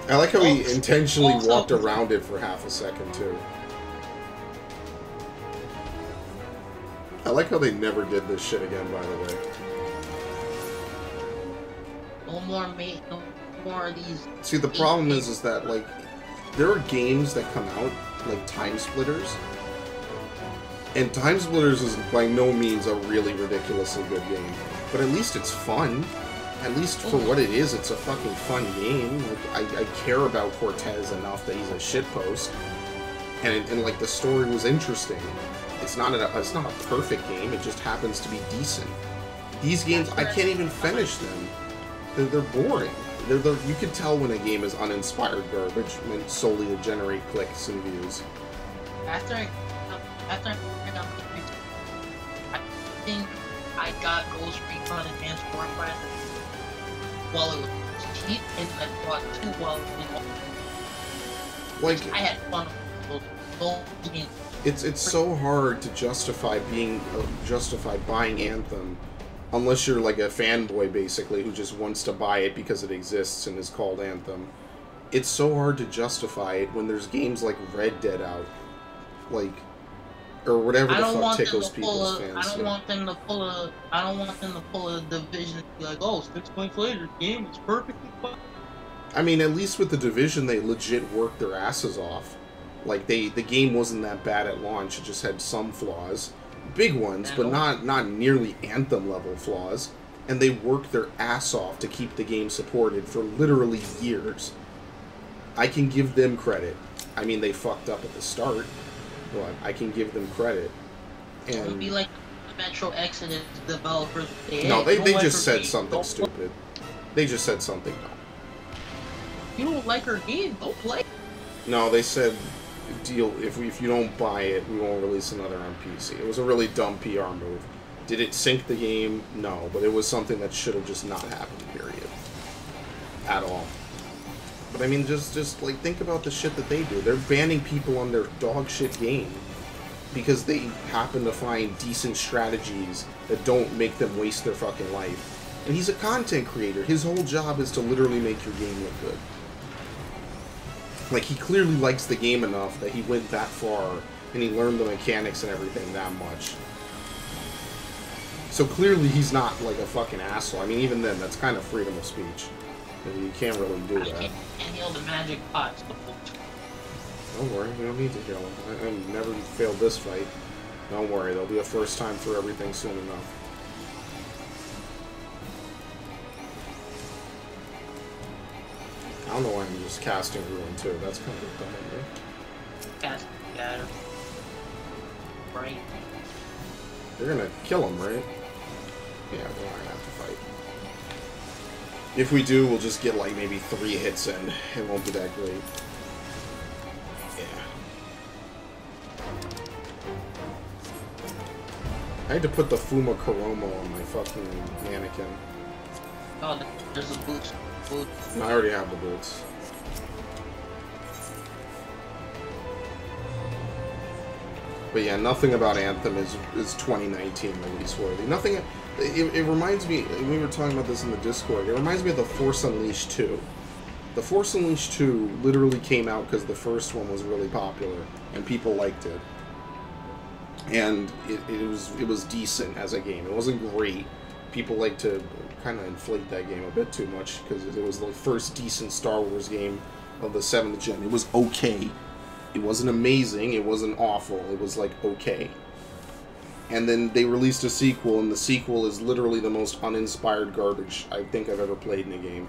I like how he intentionally walked around it for half a second, too. I like how they never did this shit again, by the way. No more of these. See, the problem is that, like, there are games that come out, like Time Splitters, and Time Splitters is by no means a really ridiculously good game, but at least it's fun. At least for what it is, it's a fucking fun game. Like, I care about Cortez enough that he's a shitpost, and like the story was interesting. It's not a perfect game. It just happens to be decent. These games, I can't even finish them. They're boring. You can tell when a game is uninspired garbage meant solely to generate clicks and views. After I think I got Ghost Recon Advanced Warfare while it was cheap, and I bought 2 while it was like, I had fun with those games. It's so hard to justify buying Anthem unless you're like a fanboy basically who just wants to buy it because it exists and is called Anthem. It's so hard to justify it when there's games like Red Dead out, like, or whatever the fuck tickles people's fans. I don't want them to pull a Division and be like, oh, 6 points later, the game is perfectly fine. I mean, at least with the Division, they legit worked their asses off. Like, the game wasn't that bad at launch. It just had some flaws. Big ones, but not nearly Anthem-level flaws. And they worked their ass off to keep the game supported for literally years. I can give them credit. I mean, they fucked up at the start, but I can give them credit. And it would be like the Metro Exodus developers. No, they just said something stupid. They just said something dumb. You don't like our game, don't play. No, they said, if you don't buy it, we won't release another on PC. It was a really dumb PR move. Did it sink the game? No, but it was something that should have just not happened, period. At all. But I mean, just like, think about the shit that they do. They're banning people on their dog shit game because they happen to find decent strategies that don't make them waste their fucking life. And he's a content creator. His whole job is to literally make your game look good. Like, he clearly likes the game enough that he went that far and he learned the mechanics and everything that much. So clearly he's not like a fucking asshole. I mean, even then, that's kind of freedom of speech. You can't really do that. I can't heal the magic pots. Don't worry, we don't need to heal him. I've never failed this fight. Don't worry, there'll be a first time for everything soon enough. I don't know why I'm just casting Ruin too. That's kind of dumb of me. Cast Scatter. Right. You're gonna kill him, right? Yeah, we're not gonna have to fight. If we do, we'll just get like maybe 3 hits in. It won't be that great. Yeah. I had to put the Fuma Koromo on my fucking mannequin. Oh, there's a boots. No, I already have the boots. But yeah, nothing about Anthem is 2019 release worthy. Nothing. It reminds me. We were talking about this in the Discord. It reminds me of the Force Unleashed 2. The Force Unleashed 2 literally came out because the first one was really popular and people liked it. And it was decent as a game. It wasn't great. People like to kind of inflate that game a bit too much because it was the first decent Star Wars game of the 7th gen. It was okay. It wasn't amazing. It wasn't awful. It was like okay. And then they released a sequel, and the sequel is literally the most uninspired garbage I think I've ever played in a game.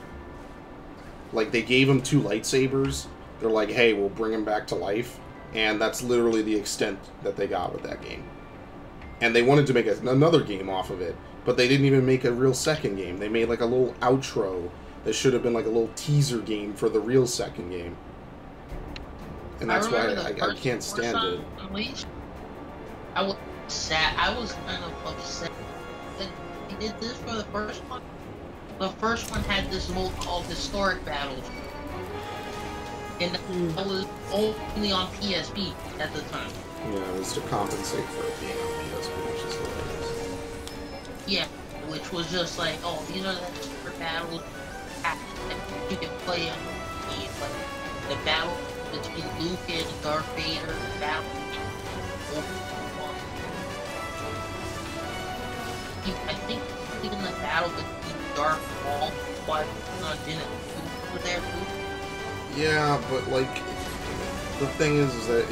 Like, they gave him 2 lightsabers. They're like, hey, we'll bring him back to life. And that's literally the extent that they got with that game. And they wanted to make another game off of it, but they didn't even make a real second game. They made like a little outro that should have been like a little teaser game for the real second game. And that's why I can't stand it. Unleashed, I was sad. I was kind of upset that he did this for the first one. The first one had this mode called Historic Battles. And that was only on PSP at the time. Yeah, it was to compensate for it being on PSP, which is hilarious. Yeah, which was just like, oh, these are the super battles you can play on like the battle between Luke and Darth Vader, the battle between I think even the battle between Dark Wall, but didn't were there too. Yeah, but like, the thing is that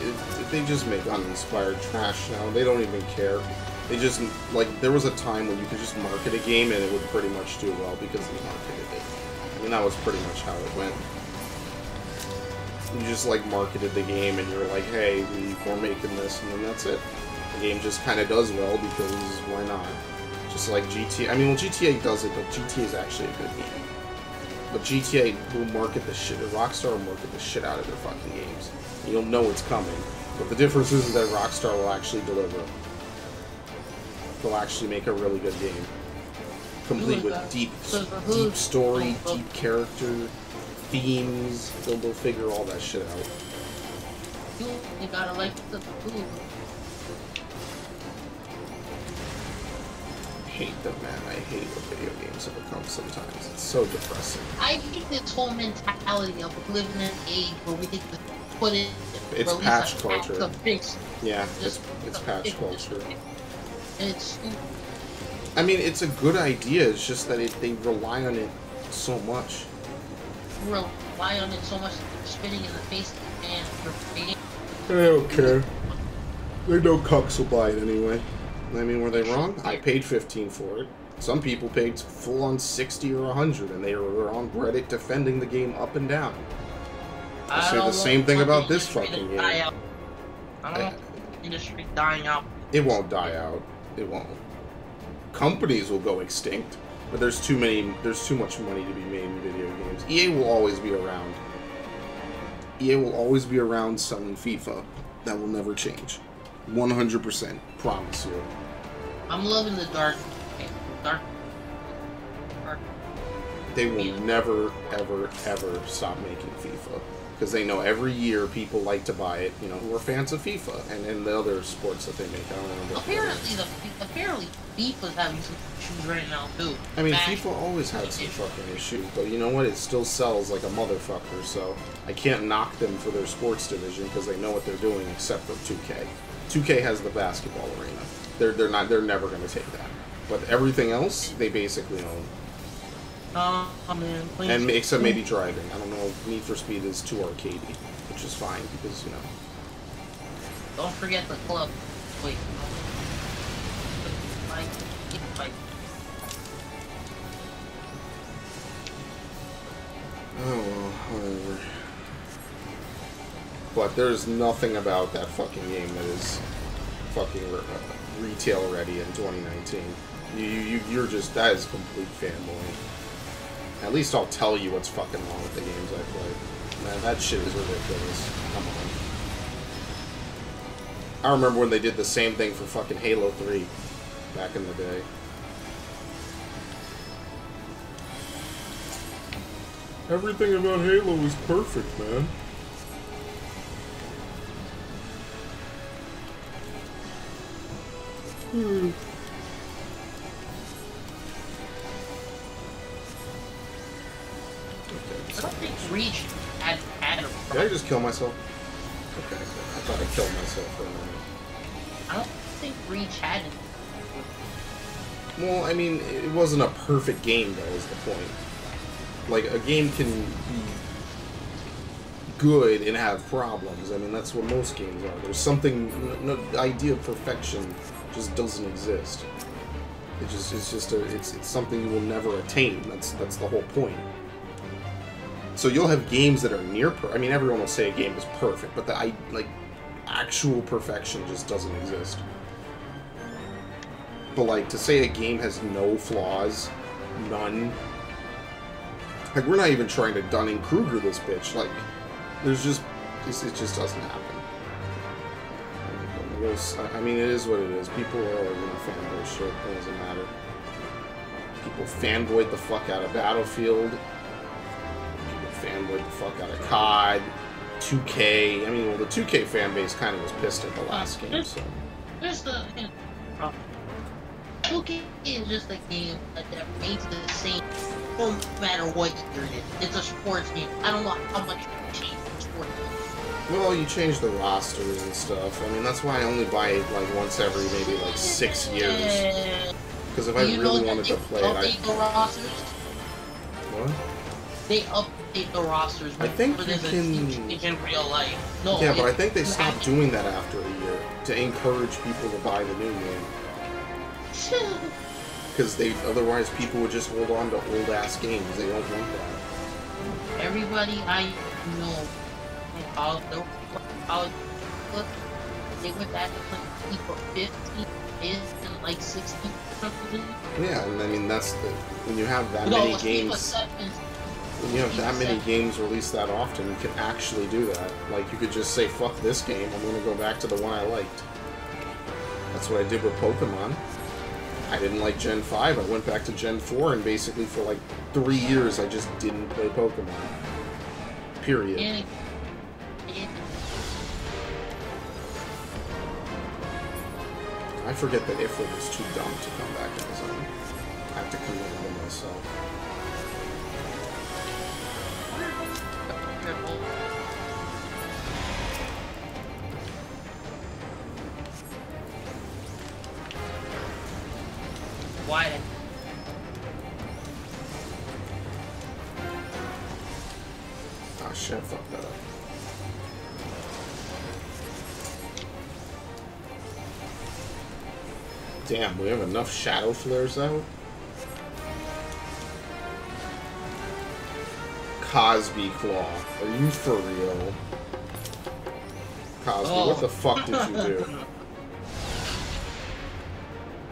they just make uninspired trash now. They don't even care. They just, like, there was a time when you could just market a game and it would pretty much do well because they marketed it. I mean, that was pretty much how it went. You just, like, marketed the game and you're like, hey, we're making this, and then that's it. The game just kind of does well because why not? Just like GTA. I mean, well, GTA does it, but GTA is actually a good game. But GTA will market the shit, or Rockstar will market the shit out of their fucking games. You'll know it's coming. But the difference is that Rockstar will actually deliver. They'll actually make a really good game. Complete with deep story, deep character, themes. They'll figure all that shit out. You gotta like the food. I hate them, man. I hate what video games have become sometimes. It's so depressing. I think this whole mentality of living in an age where we think to put it... It's patch culture. Yeah, it's patch culture. And it's... I mean, it's a good idea. It's just that they rely on it so much. Rely on it so much that they're spitting in the face of the fans for being... They don't care. They know cucks will buy it anyway. I mean, were they wrong? I paid $15 for it. Some people paid full on $60 or $100, and they were on Reddit defending the game up and down. I say the same thing about this fucking game. I don't want the industry dying out. It won't die out. It won't. Companies will go extinct, but there's too much money to be made in video games. EA will always be around. EA will always be around selling FIFA. That will never change. 100%. Promise you. I'm loving the dark. They will never, ever, ever stop making FIFA. Because they know every year people like to buy it, you know, who are fans of FIFA and the other sports that they make. I don't know. Apparently FIFA's having some issues right now too. I mean, FIFA always had some fucking issues, but you know what? It still sells like a motherfucker, so I can't knock them for their sports division because they know what they're doing, except for 2K. 2K has the basketball arena. They're never going to take that. But everything else, they basically own. Oh man, please. And except maybe driving. I don't know. Need for Speed is too arcadey, which is fine because, you know. Don't forget the club. Wait. Oh well, whatever. But there's nothing about that fucking game that is fucking retail ready in 2019. You're just, that is complete fanboying. At least I'll tell you what's fucking wrong with the games I play. Man, that shit is ridiculous. Come on. I remember when they did the same thing for fucking Halo 3 back in the day. Everything about Halo is perfect, man. I don't think Reach had a problem. Did I just kill myself? Okay, I thought I killed myself for a minute. I don't think Reach had it. Well, I mean, it wasn't a perfect game, though, is the point. Like, a game can be good and have problems. I mean, that's what most games are. There's something, the idea of perfection just doesn't exist. It's something you will never attain. That's the whole point. So you'll have games that are near I mean, everyone will say a game is perfect, but actual perfection just doesn't exist. But like, to say a game has no flaws, none. Like, we're not even trying to Dunning-Kruger this bitch. Like, there's just, it just doesn't happen. I mean, it is what it is. People are always gonna fanboy shit. It doesn't matter. People fanboyed the fuck out of Battlefield. Fanboyed the fuck out of COD, 2K. I mean, well, the 2K fan base kind of was pissed at the last game, so. There's the problem. 2K is just a game that remains the same no matter what year it is. It's a sports game. I don't know how much you change the sport. Well, you change the rosters and stuff. I mean, that's why I only buy it like once every maybe like 6 years. Because if I really wanted to play it, update the rosters? What? They update the rosters. I think you can in real life. No. Yeah, but I think they stopped doing that after a year to encourage people to buy the new game. Because otherwise people would just hold on to old ass games. They don't want that. Everybody I know in college, they went back to play for 15 days and like 16 something. Yeah, and I mean that's when you have that many games. When you have that many games released that often, you can actually do that. Like you could just say, "Fuck this game. I'm gonna go back to the one I liked." That's what I did with Pokemon. I didn't like Gen 5. I went back to Gen 4, and basically for like 3 years, I just didn't play Pokemon. Period. I forget that Ifrit was too dumb to come back on his own. I have to commit to myself. Why? Oh shit, I fucked that up. Damn, we have enough shadow flares out. Cosby Claw. Are you for real? Cosby, what the fuck did you do?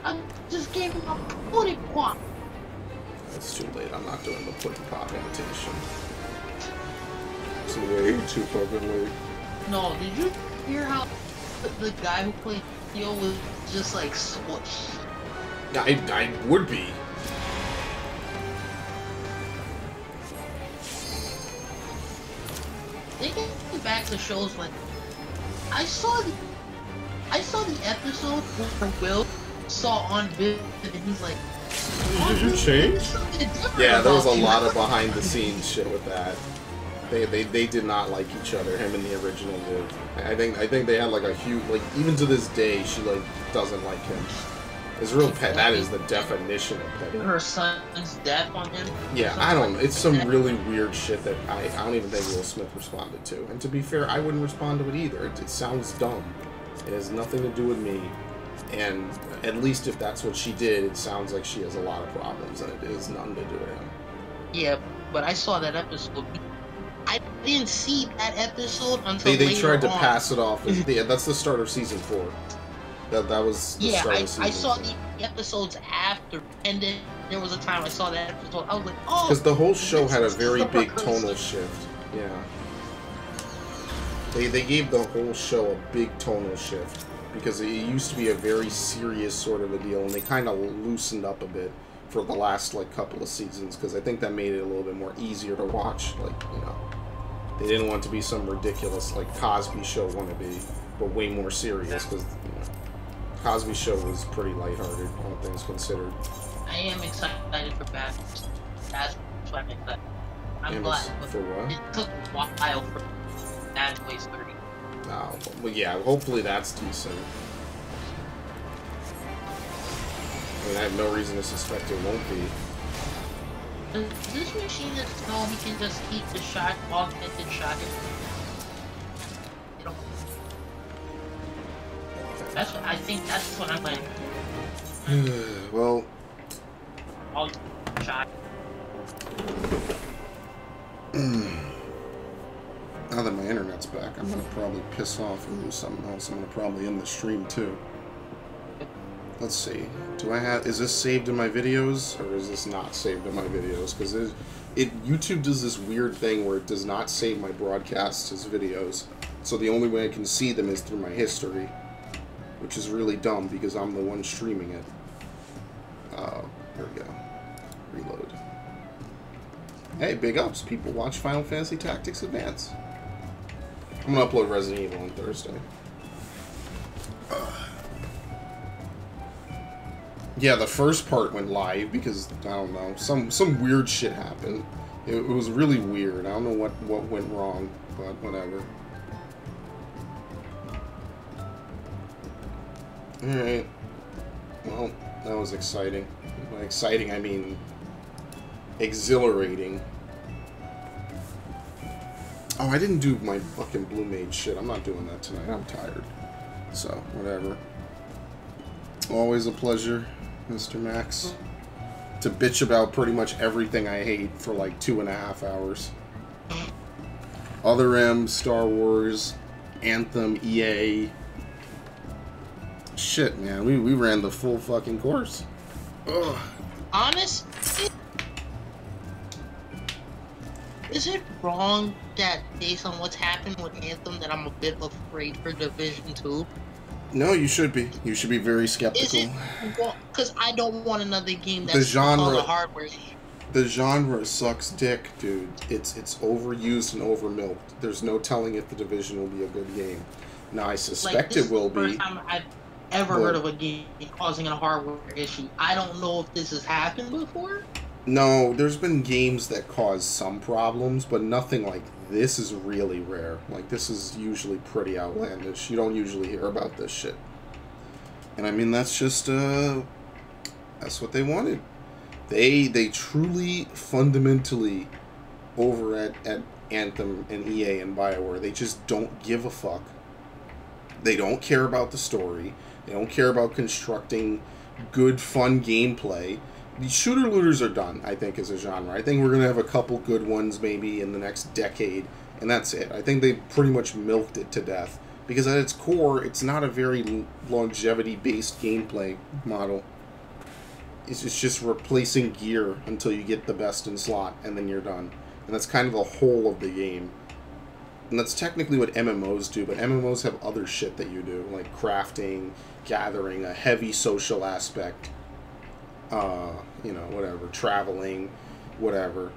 I just gave him a pudding pop. It's too late. I'm not doing the pudding pop imitation. It's way too fucking late. No, did you hear how the guy who played Theo was just like smush? I would be. They get back to shows like I saw the episode where Will saw on Viv and he's like, did you change? Yeah, there was a lot of behind the scenes shit with that. They did not like each other, him and the original Viv. I think they had like a huge, like, even to this day she like doesn't like him. It's real pet. That is the definition of petty. Her son's death on him. Yeah, I don't know. It's some really weird shit that I don't even think Will Smith responded to. And to be fair, I wouldn't respond to it either. It sounds dumb. It has nothing to do with me. And at least if that's what she did, it sounds like she has a lot of problems, and it is nothing to do with him. Yeah, but I saw that episode. I didn't see that episode until they tried to pass it off. Yeah, that's the start of season 4. That was the start of season I saw 4. the episodes after, and then there was a time I saw that episode. I was like, oh, because the whole show had a very big tonal shift. Yeah, they gave the whole show a big tonal shift because it used to be a very serious sort of a deal, and they kind of loosened up a bit for the last like couple of seasons because I think that made it a little bit more easier to watch. Like, you know, they didn't want to be some ridiculous like Cosby Show wannabe, but way more serious because, you know, Cosby Show was pretty lighthearted, all things considered. I am excited for Bad. That's why I'm excited. I'm glad. For what? It took a while for Bad Boys 30. Oh, well, yeah, hopefully that's decent. I mean, I have no reason to suspect it won't be. Does this machine just know he can just keep the shot, augmented shotgun? That's what I think. That's what I'm playing. Well, all shot. Now that my internet's back, I'm gonna probably piss off and do something else. I'm gonna probably end the stream too. Let's see. Is this saved in my videos, or is this not saved in my videos? Because YouTube does this weird thing where it does not save my broadcasts as videos. So the only way I can see them is through my history, which is really dumb because I'm the one streaming it. Here we go. Reload. Hey, big ups. People watch Final Fantasy Tactics Advance. I'm gonna upload Resident Evil on Thursday. Yeah, the first part went live because, I don't know, some weird shit happened. It was really weird. I don't know what went wrong, but whatever. Alright. Well, that was exciting. By exciting, I mean exhilarating. Oh, I didn't do my fucking Blue Mage shit. I'm not doing that tonight. I'm tired. So, whatever. Always a pleasure, Mr. Max, to bitch about pretty much everything I hate for like 2.5 hours. Other M, Star Wars, Anthem, EA. Shit, man. We ran the full fucking course. Ugh. Honestly, is it wrong that based on what's happened with Anthem that I'm a bit afraid for Division 2? No, you should be. You should be very skeptical. Is it? Because I don't want another game that's the genre, the hardware. The genre sucks dick, dude. It's overused and overmilked. There's no telling if the Division will be a good game. Now, I suspect it will be. This is the first time I've ever heard of a game causing a hardware issue. I don't know if this has happened before. No, there's been games that cause some problems, but nothing like this is really rare. Like, this is usually pretty outlandish. You don't usually hear about this shit. And I mean, that's just, that's what they wanted. They truly, fundamentally, over at Anthem and EA and BioWare, they just don't give a fuck. They don't care about the story. They don't care about constructing good, fun gameplay. The shooter looters are done, I think, as a genre. I think we're going to have a couple good ones maybe in the next decade, and that's it. I think they pretty much milked it to death. Because at its core, it's not a very longevity-based gameplay model. It's just replacing gear until you get the best in slot, and then you're done. And that's kind of the whole of the game. And that's technically what MMOs do, but MMOs have other shit that you do, like crafting, gathering, a heavy social aspect. You know, whatever, traveling, whatever.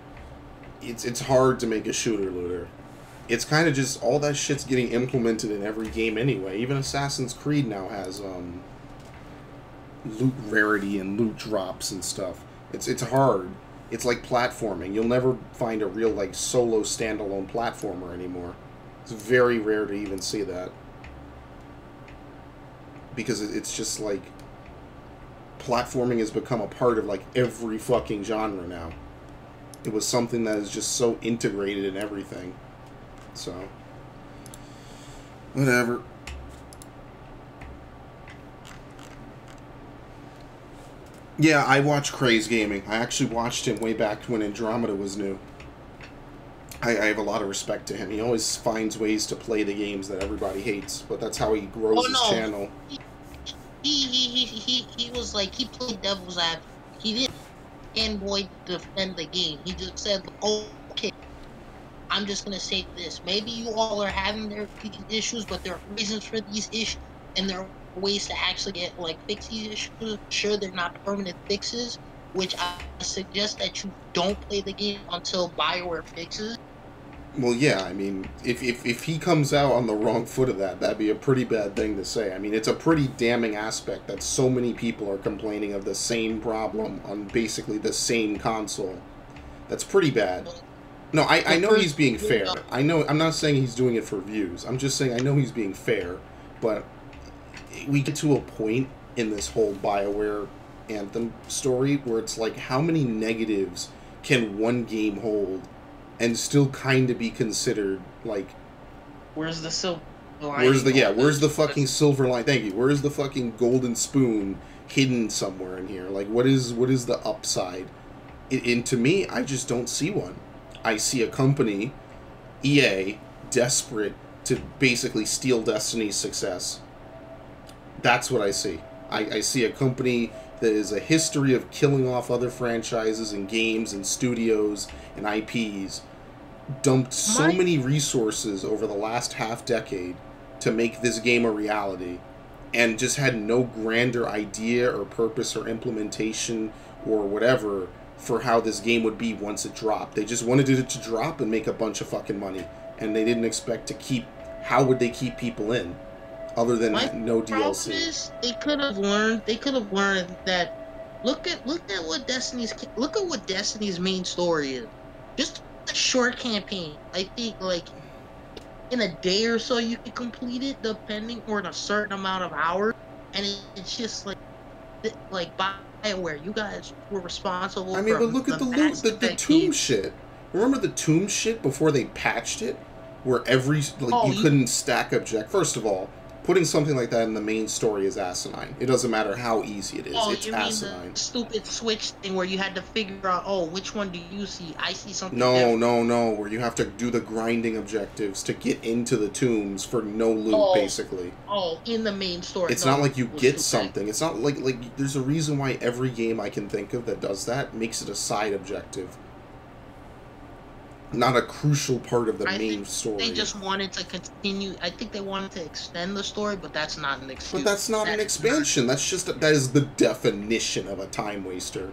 It's hard to make a shooter looter. It's kind of just, all that shit's getting implemented in every game anyway. Even Assassin's Creed now has, loot rarity and loot drops and stuff. It's hard. It's like platforming. You'll never find a real, like, solo standalone platformer anymore. It's very rare to even see that. Because it's just like, platforming has become a part of like every fucking genre now. It was something that is just so integrated in everything. So, whatever. Yeah, I watch Craze Gaming. I actually watched him way back when Andromeda was new. I have a lot of respect to him. He always finds ways to play the games that everybody hates, but that's how he grows his channel. He was like, he played devil's advocate. He didn't fanboy defend the game. He just said, oh, okay, I'm just gonna say this. Maybe you all are having their issues, but there are reasons for these issues, and there are ways to actually get, like, fix these issues. Sure, they're not permanent fixes, which I suggest that you don't play the game until BioWare fixes. Well, yeah, I mean, if he comes out on the wrong foot of that, that'd be a pretty bad thing to say. I mean, it's a pretty damning aspect that so many people are complaining of the same problem on basically the same console. That's pretty bad. No, I know he's being fair. I know, I'm not saying he's doing it for views. I'm just saying I know he's being fair, but we get to a point in this whole BioWare Anthem story where it's like, how many negatives can one game hold and still kind of be considered, like, where's the silver line? Where's the fucking silver line? Thank you. Where's the fucking golden spoon hidden somewhere in here? Like, what is the upside? And to me, I just don't see one. I see a company, EA, desperate to basically steal Destiny's success. That's what I see. I see a company that is a history of killing off other franchises and games and studios and IPs, dumped so many resources over the last half-decade to make this game a reality, and just had no grander idea or purpose or implementation or whatever for how this game would be once it dropped. They just wanted it to drop and make a bunch of fucking money, and they didn't expect to keep... How would they keep people in? Other than no DLC. Is, they could have learned that look at what Destiny's main story is. Just a short campaign. I think like in a day or so you can complete it, depending, or in a certain amount of hours, and it's just like like BioWare, you guys were responsible. I mean, for but look at the loot, the tomb shit. Remember the tomb shit before they patched it, where you couldn't stack object. First of all, putting something like that in the main story is asinine. It doesn't matter how easy it is. It's asinine. Mean the stupid switch thing where you had to figure out, oh, which one do you see? I see something. No, where you have to do the grinding objectives to get into the tombs for no loot, basically. Oh, in the main story. It's not like you get something. It's not like there's a reason why every game I can think of that does that makes it a side objective. Not a crucial part of the main story. They just wanted to continue. I think they wanted to extend the story, but that's not an excuse. But that's not an expansion. That is the definition of a time waster.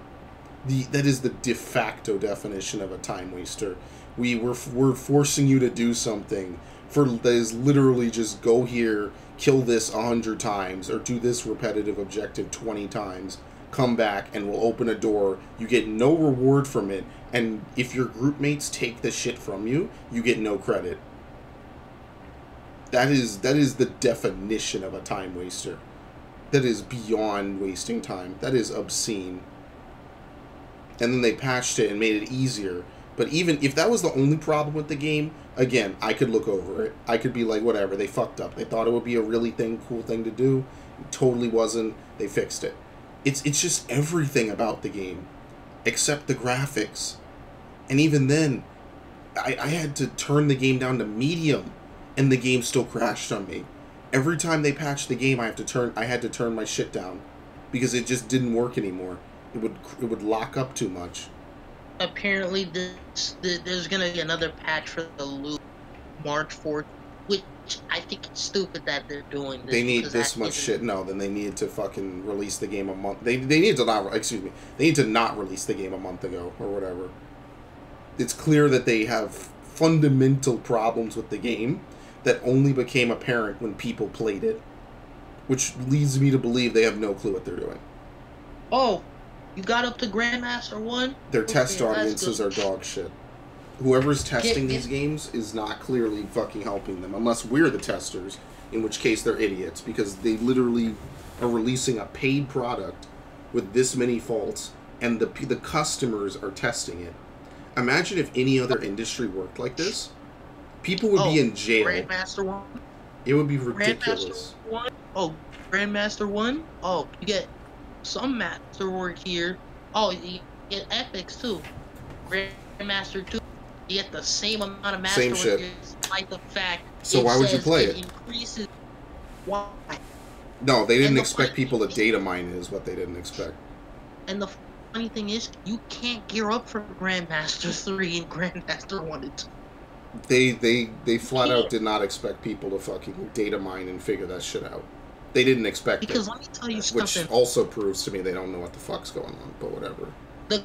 That is the de facto definition of a time waster. We're forcing you to do something that is literally just go here, kill this 100 times, or do this repetitive objective 20 times. Come back and we'll open a door. You get no reward from it, and if your group mates take the shit from you, you get no credit. That is the definition of a time waster. That is beyond wasting time. That is obscene. And then they patched it and made it easier. But even if that was the only problem with the game, again, I could look over it. I could be like, whatever, they fucked up. They thought it would be a really cool thing to do. It totally wasn't. They fixed it. It's just everything about the game, except the graphics. And even then, I had to turn the game down to medium, and the game still crashed on me. Every time they patched the game, I had to turn my shit down, because it just didn't work anymore. It would lock up too much. Apparently, there's gonna be another patch for the loot March 4th, which I think it's stupid that they're doing this. They need this much shit. No, then they needed to fucking release the game a month. They need to not. Excuse me. They need to not release the game a month ago or whatever. It's clear that they have fundamental problems with the game that only became apparent when people played it, which leads me to believe they have no clue what they're doing. Oh, you got up to Grandmaster 1? Their test audiences are dog shit. Whoever's testing these games is not clearly fucking helping them, unless we're the testers, in which case they're idiots, because they literally are releasing a paid product with this many faults, and the customers are testing it. Imagine if any other industry worked like this. People would be in jail. Grandmaster 1? It would be ridiculous. Grandmaster 1? Oh, Grandmaster 1? Oh, you get some masterwork here. Oh, you get epics too. Grandmaster 2. You get the same amount of masterwork. Same shit. Despite the fact. So why would you play it? Increases. Why? No, they didn't expect people to data mine. Is what they didn't expect. And the funny thing is, you can't gear up for Grandmaster 3 and Grandmaster 1 and 2. They flat out did not expect people to fucking data mine and figure that shit out. They didn't expect because it. Let me tell you something. Which also proves to me they don't know what the fuck's going on, but whatever. The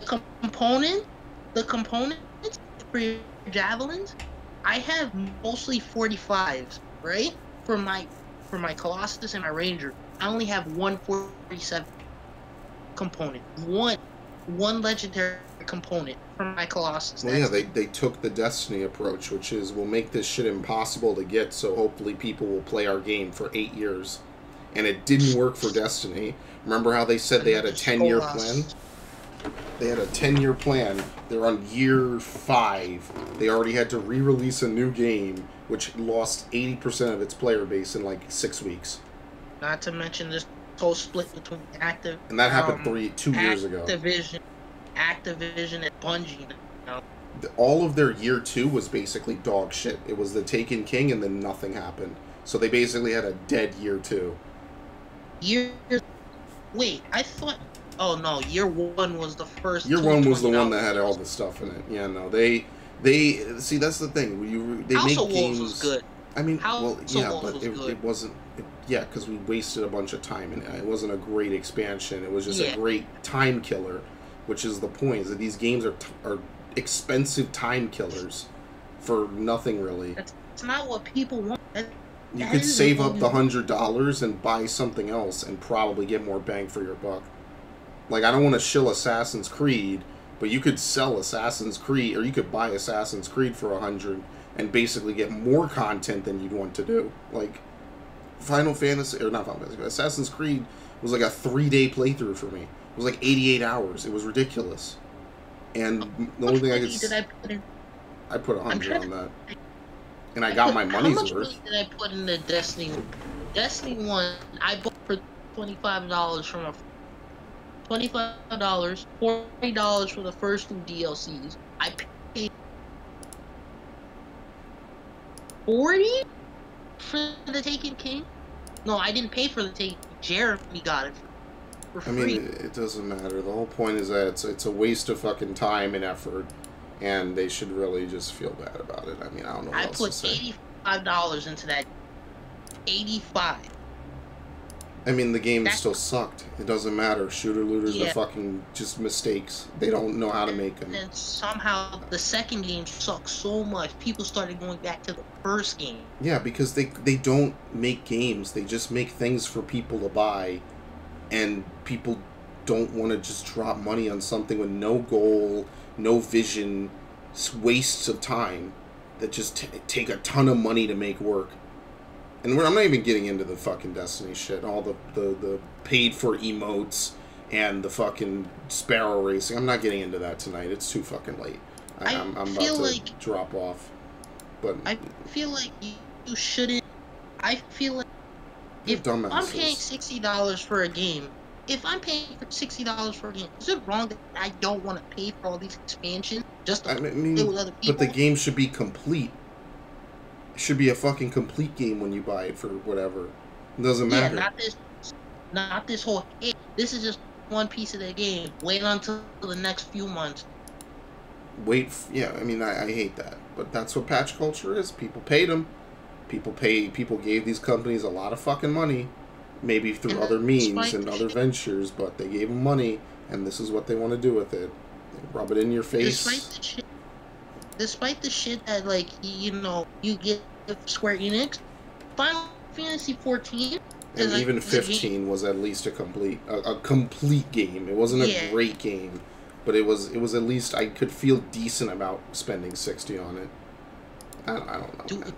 components for your javelins, I have mostly 45s, right? For my Colossus and my Ranger, I only have 147 component. One legendary component for my Colossus. Well, yeah, they took the Destiny approach, which is we'll make this shit impossible to get, so hopefully people will play our game for 8 years. And it didn't work for Destiny. Remember how they said they had a 10-year plan? They had a 10-year plan. They're on year 5. They already had to re-release a new game, which lost 80% of its player base in like 6 weeks. Not to mention this whole split between Active. And that happened 2 years ago. Activision and Bungie. You know? All of their year 2 was basically dog shit. It was the Taken King, and then nothing happened. So they basically had a dead year 2. Wait, I thought. Oh no, year 1 was the first. Year 1 was the one that had all the stuff in it. Yeah, no, they see that's the thing. They House make of games. Wolves was good. I mean, House well, yeah, but it wasn't. Yeah, because we wasted a bunch of time in it. It wasn't a great expansion. It was just a great time killer, which is the point. Is that these games are expensive time killers for nothing really. That's not what people want. You could save up the $100 and buy something else and probably get more bang for your buck. Like, I don't want to shill Assassin's Creed, but you could sell Assassin's Creed, or you could buy Assassin's Creed for $100 and basically get more content than you'd want to do. Like, Assassin's Creed was like a 3-day playthrough for me. It was like 88 hours. It was ridiculous. And the only thing I could... I put 100 on that. And I got my money's worth. How much money did I put into Destiny? Destiny 1, I bought for $25 from a... $25, $40 for the first 2 DLCs. I paid $40 for the Taken King? No, I didn't pay for the Taken King. Jeremy got it for free. I mean, it doesn't matter. The whole point is that it's a waste of fucking time and effort, and they should really just feel bad about it. I mean, I don't know what else to say. I put $85 into that. 85. I mean, the game still sucked. It doesn't matter. Shooter looters are fucking just mistakes. They don't know how to make them. And somehow the second game sucked so much, people started going back to the first game. Yeah, because they don't make games. They just make things for people to buy, and people don't want to just drop money on something with no goal, no vision, wastes of time that just take a ton of money to make work. And I'm not even getting into the fucking Destiny shit, all the paid for emotes and the fucking sparrow racing. I'm not getting into that tonight. It's too fucking late. I'm about to drop off. But I feel like you shouldn't. I feel like if I'm paying $60 for a game, if I'm paying $60 for a game, is it wrong that I don't want to pay for all these expansions just to play with other people? But the game should be complete. It should be a fucking complete game when you buy it for whatever. It doesn't matter. Not this whole. Hey, this is just one piece of the game. Wait until the next few months. Yeah, I mean, I hate that, but that's what patch culture is. People paid them. People gave these companies a lot of fucking money, maybe through other means and other ventures, but they gave them money, and this is what they want to do with it. They rub it in your face. Despite the shit that, like, you know, you get Square Enix, Final Fantasy 14 and even 15 was at least a complete game. It wasn't a great game, but it was at least I could feel decent about spending 60 on it. I don't know.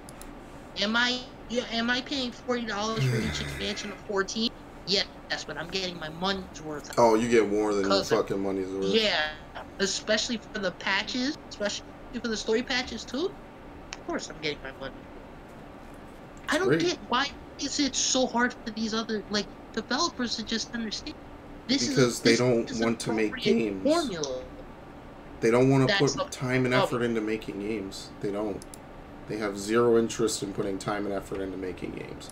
Am I paying $40 for each expansion of 14? Yes, but I'm getting my money's worth. Oh, you get more than your fucking money's worth. Yeah, especially for the patches, especially for the story patches too. Of course, I'm getting my money. I don't get why is it so hard for these other developers to just understand. Because they don't want to make games. Formula. They don't want to put time and effort into making games. They don't. They have zero interest in putting time and effort into making games.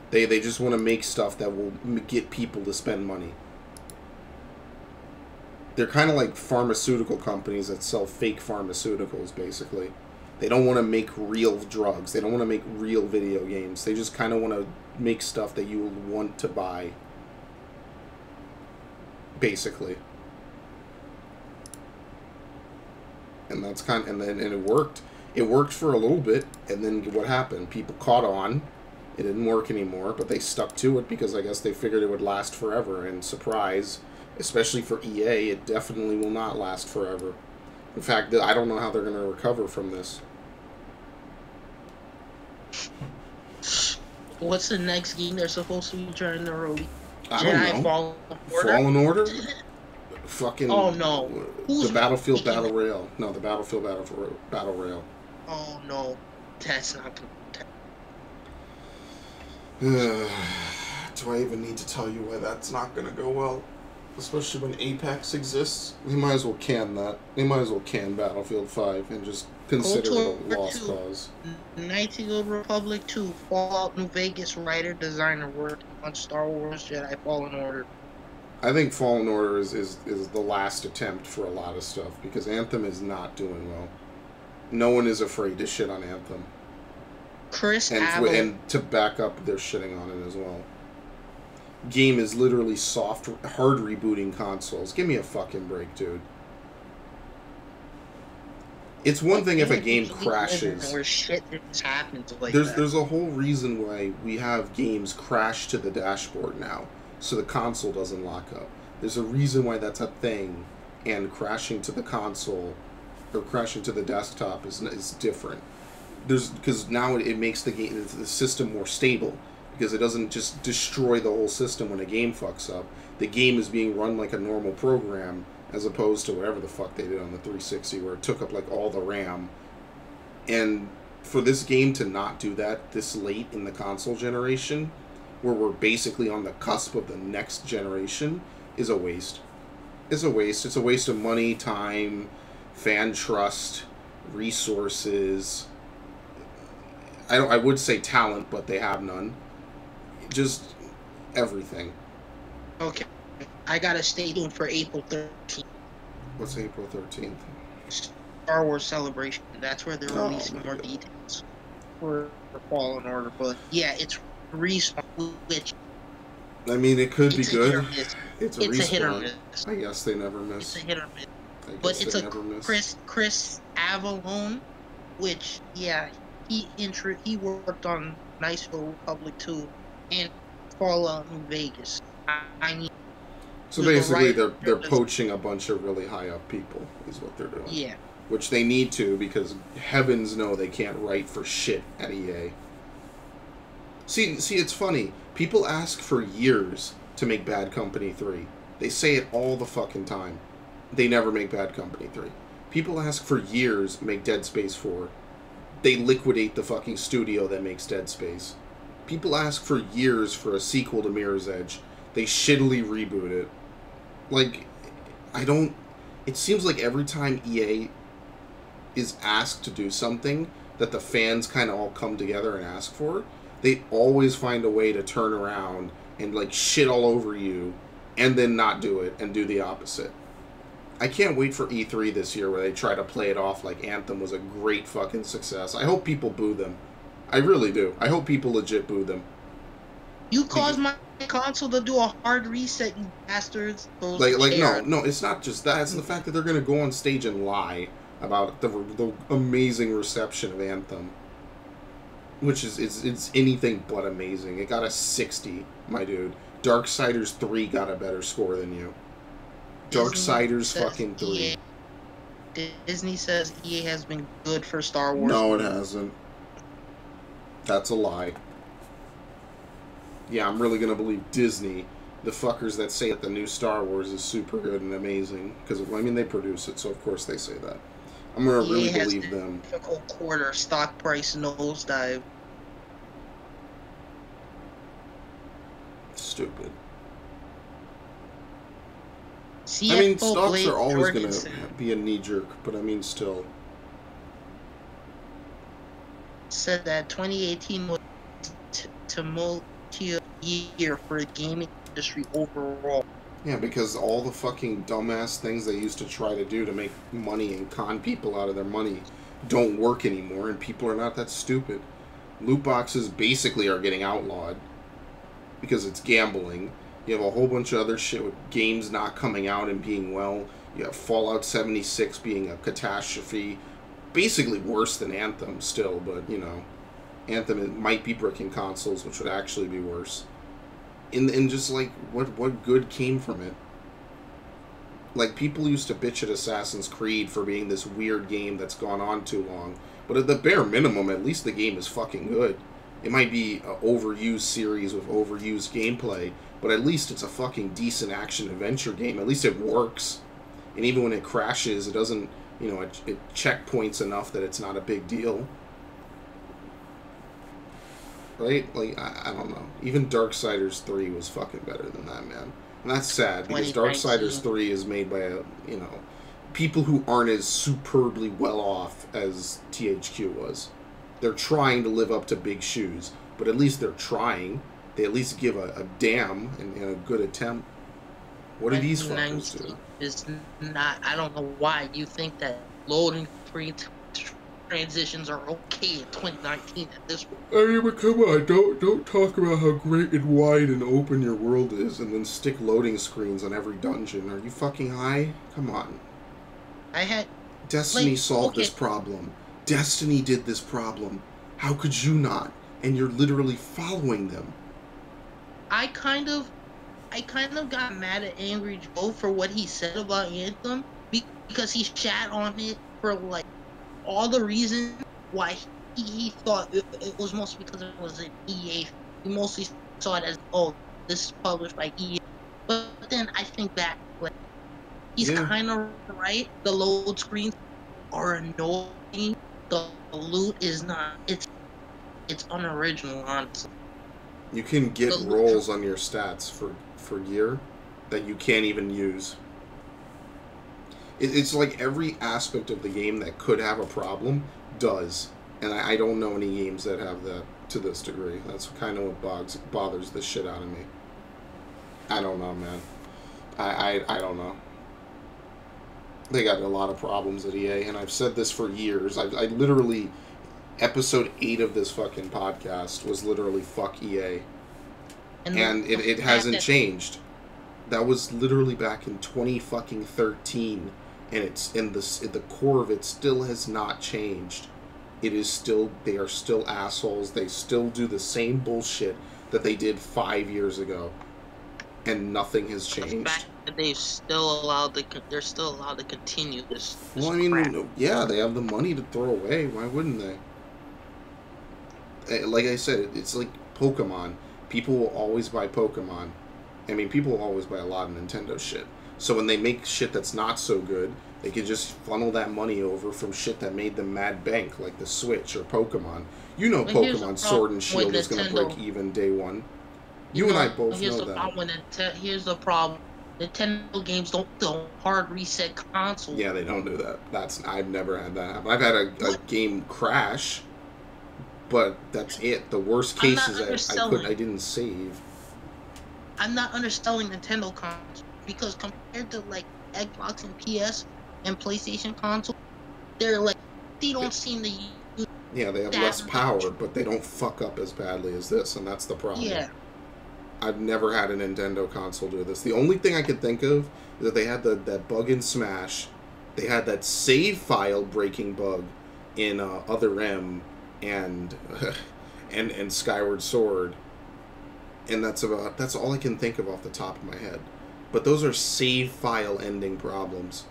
They just want to make stuff that will get people to spend money. They're kind of like pharmaceutical companies that sell fake pharmaceuticals, basically. They don't want to make real drugs. They don't want to make real video games. They just kind of want to make stuff that you will want to buy. Basically. And that's and it worked. It worked for a little bit, and then what happened? People caught on. It didn't work anymore, but they stuck to it because I guess they figured it would last forever. And surprise, especially for EA, it definitely will not last forever. In fact, I don't know how they're going to recover from this. What's the next game they're supposed to be trying to release? I don't know. Fallen Order? Fucking. Oh no. The Battlefield Battle Royale. No, the Battlefield Battle Royale. Oh no. That's not good. Do I even need to tell you why that's not going to go well? Especially when Apex exists. They might as well can that. They might as well can Battlefield 5 and just consider it a lost cause. Knights of the Old Republic 2, Fallout New Vegas writer-designer work on Star Wars Jedi Fallen Order. I think Fallen Order is the last attempt for a lot of stuff, because Anthem is not doing well. No one is afraid to shit on Anthem. And to back up, they're shitting on it as well. Game is literally hard rebooting consoles. Give me a fucking break, dude. It's one thing if a game crashes. Where shit happens like there's a whole reason why we have games crash to the dashboard now, so the console doesn't lock up. There's a reason why that's a thing, and crashing to the console or crashing to the desktop is different. Because now it makes the system more stable. because it doesn't just destroy the whole system when a game fucks up. The game is being run like a normal program, as opposed to whatever the fuck they did on the 360, where it took up like all the RAM. And for this game to not do that this late in the console generation, where we're basically on the cusp of the next generation, is a waste. It's a waste. It's a waste of money, time, fan trust, resources. I would say talent, but they have none. Just everything. Okay. I gotta stay tuned for April 13th. What's April 13th? Star Wars Celebration. That's where they're releasing more details for Fallen Order. But yeah, it's Respawn, which... I mean, it could be good. It's a hit or miss. I guess they never miss. It's a hit or miss. But it's a Chris Avellone, which, yeah, he worked on Nice for Republic 2 and Fallout New Vegas. I mean, so basically, they're poaching a bunch of really high up people, is what they're doing. Yeah. Which they need to, because heavens know they can't write for shit at EA. See, it's funny. People ask for years to make Bad Company 3. They say it all the fucking time. They never make Bad Company 3. People ask for years to make Dead Space 4. They liquidate the fucking studio that makes Dead Space. People ask for years for a sequel to Mirror's Edge. They shittily reboot it. Like, it seems like every time EA is asked to do something that the fans kind of all come together and ask for, they always find a way to turn around and, like, shit all over you and then not do it and do the opposite. I can't wait for E3 this year where they try to play it off like Anthem was a great fucking success. I hope people boo them. I really do. I hope people legit boo them. You caused my console to do a hard reset, you bastards. No, it's not just that. It's the fact that they're going to go on stage and lie about the amazing reception of Anthem. Which is it's anything but amazing. It got a 60, my dude. Darksiders 3 got a better score than you. Darksiders fucking 3. Disney says EA has been good for Star Wars. No, it hasn't. That's a lie. Yeah, I'm really gonna believe Disney, the fuckers that say that the new Star Wars is super good and amazing. Because, I mean, they produce it, so of course they say that. I'm gonna really believe them. Difficult quarter, stock price nosedive. Stupid. CFO I mean, stocks Blade are always going to Jorgensen be a knee-jerk, but I mean, still. said that 2018 was tumultuous year for the gaming industry overall. Yeah, because all the fucking dumbass things they used to try to do to make money and con people out of their money don't work anymore, and people are not that stupid. Loot boxes basically are getting outlawed because it's gambling. You have a whole bunch of other shit with games not coming out and being well. You have Fallout 76 being a catastrophe. Basically worse than Anthem still, but, you know. Anthem might be bricking consoles, which would actually be worse. And just, like, what good came from it? Like, people used to bitch at Assassin's Creed for being this weird game that's gone on too long. But at the bare minimum, at least the game is fucking good. It might be an overused series with overused gameplay, but at least it's a fucking decent action-adventure game. At least it works. And even when it crashes, it doesn't, you know, it checkpoints enough that it's not a big deal. Right? Like, I don't know. Even Darksiders 3 was fucking better than that, man. And that's sad, because Darksiders 3 is made by, you know, people who aren't as superbly well off as THQ was. They're trying to live up to big shoes, but at least they're trying. They at least give a damn and a good attempt. What do these fuckers do? Is not. I don't know why you think that loading screen transitions are okay in 2019 at this point. I mean, but come on, don't talk about how great and wide and open your world is, and then stick loading screens on every dungeon. Are you fucking high? Come on. Destiny solved this problem. Destiny did this problem. How could you not? And you're literally following them. I kind of got mad at Angry Joe for what he said about Anthem because he shat on it for like all the reasons why he thought it was mostly because it was an EA we mostly saw it as, oh, this is published by EA. But then I think back, like, he's kind of right. The load screens are annoying. The loot is not. It's unoriginal, honestly. You can get rolls on your stats for gear that you can't even use. It's like every aspect of the game that could have a problem does. And I don't know any games that have that to this degree. That's kind of what bothers the shit out of me. I don't know, man. I don't know. They got a lot of problems at EA, and I've said this for years. I literally... Episode 8 of this fucking podcast was literally fuck EA. And it hasn't changed. That was literally back in 2013, and it's in the core of it still has not changed. It is still, they are still assholes. They still do the same bullshit that they did 5 years ago, and nothing has changed. The fact that they're still allowed to continue this well, I mean, crap. Yeah, they have the money to throw away. Why wouldn't they? Like I said, it's like Pokemon. People will always buy Pokemon. I mean, people will always buy a lot of Nintendo shit. So when they make shit that's not so good, they can just funnel that money over from shit that made them mad bank, like the Switch or Pokemon. You know, but Pokemon Sword and Shield is going to break even day one. You and I both know that. Here's the problem. Nintendo games don't hard reset consoles. Yeah, they don't do that. I've never had that happen. I've had a game crash. But that's it. The worst case is I didn't save. I'm not underselling Nintendo consoles because compared to like Xbox and PS and PlayStation console, they don't seem to use. Yeah, they have less power, but they don't fuck up as badly as this, and that's the problem. Yeah. I've never had a Nintendo console do this. The only thing I could think of is that they had that bug in Smash. They had that save file breaking bug in Other M. And Skyward Sword, and that's all I can think of off the top of my head. But those are save file ending problems,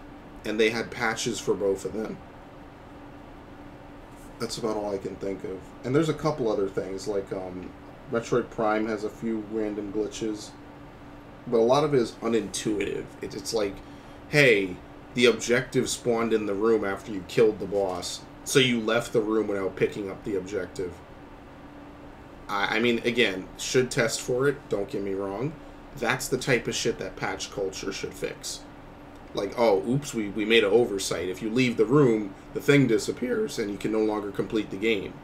and they had patches for both of them. That's about all I can think of. And there's a couple other things, like Metroid Prime has a few random glitches, but a lot of it is unintuitive. It's like, hey, the objective spawned in the room after you killed the boss. So you left the room without picking up the objective. I mean, again, should test for it, don't get me wrong. That's the type of shit that patch culture should fix. Like, oh, oops, we made an oversight. If you leave the room, the thing disappears and you can no longer complete the game.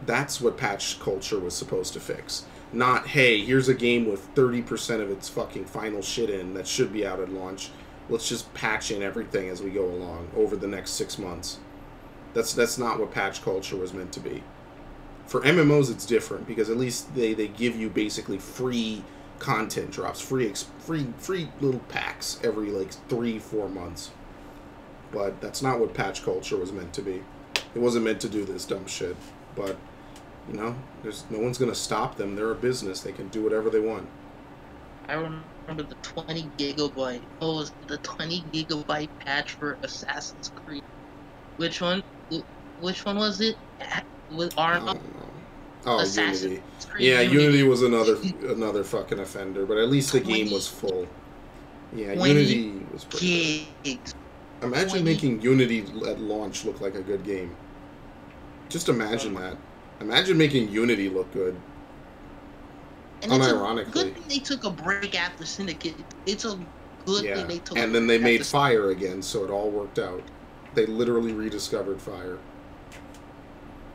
That's what patch culture was supposed to fix. Not, hey, here's a game with 30% of its fucking final shit in that should be out at launch. Let's just patch in everything as we go along over the next 6 months. That's not what patch culture was meant to be. For MMOs, it's different because at least they give you basically free content drops, free little packs every like 3-4 months. But that's not what patch culture was meant to be. It wasn't meant to do this dumb shit. But you know, there's no one's gonna stop them. They're a business. They can do whatever they want. I remember the 20 gigabyte. What was it, the 20 gigabyte patch for Assassin's Creed? Which one? Which one was it? With Arma? Oh, Unity. Yeah, Unity was another fucking offender, but at least the game was full. Yeah, Unity was pretty good. Imagine making Unity at launch look like a good game. Just imagine that. Imagine making Unity look good. And unironically. It's a good thing they took a break after Syndicate. It's a good thing they took. And then they made Fire again, so it all worked out. They literally rediscovered Fire.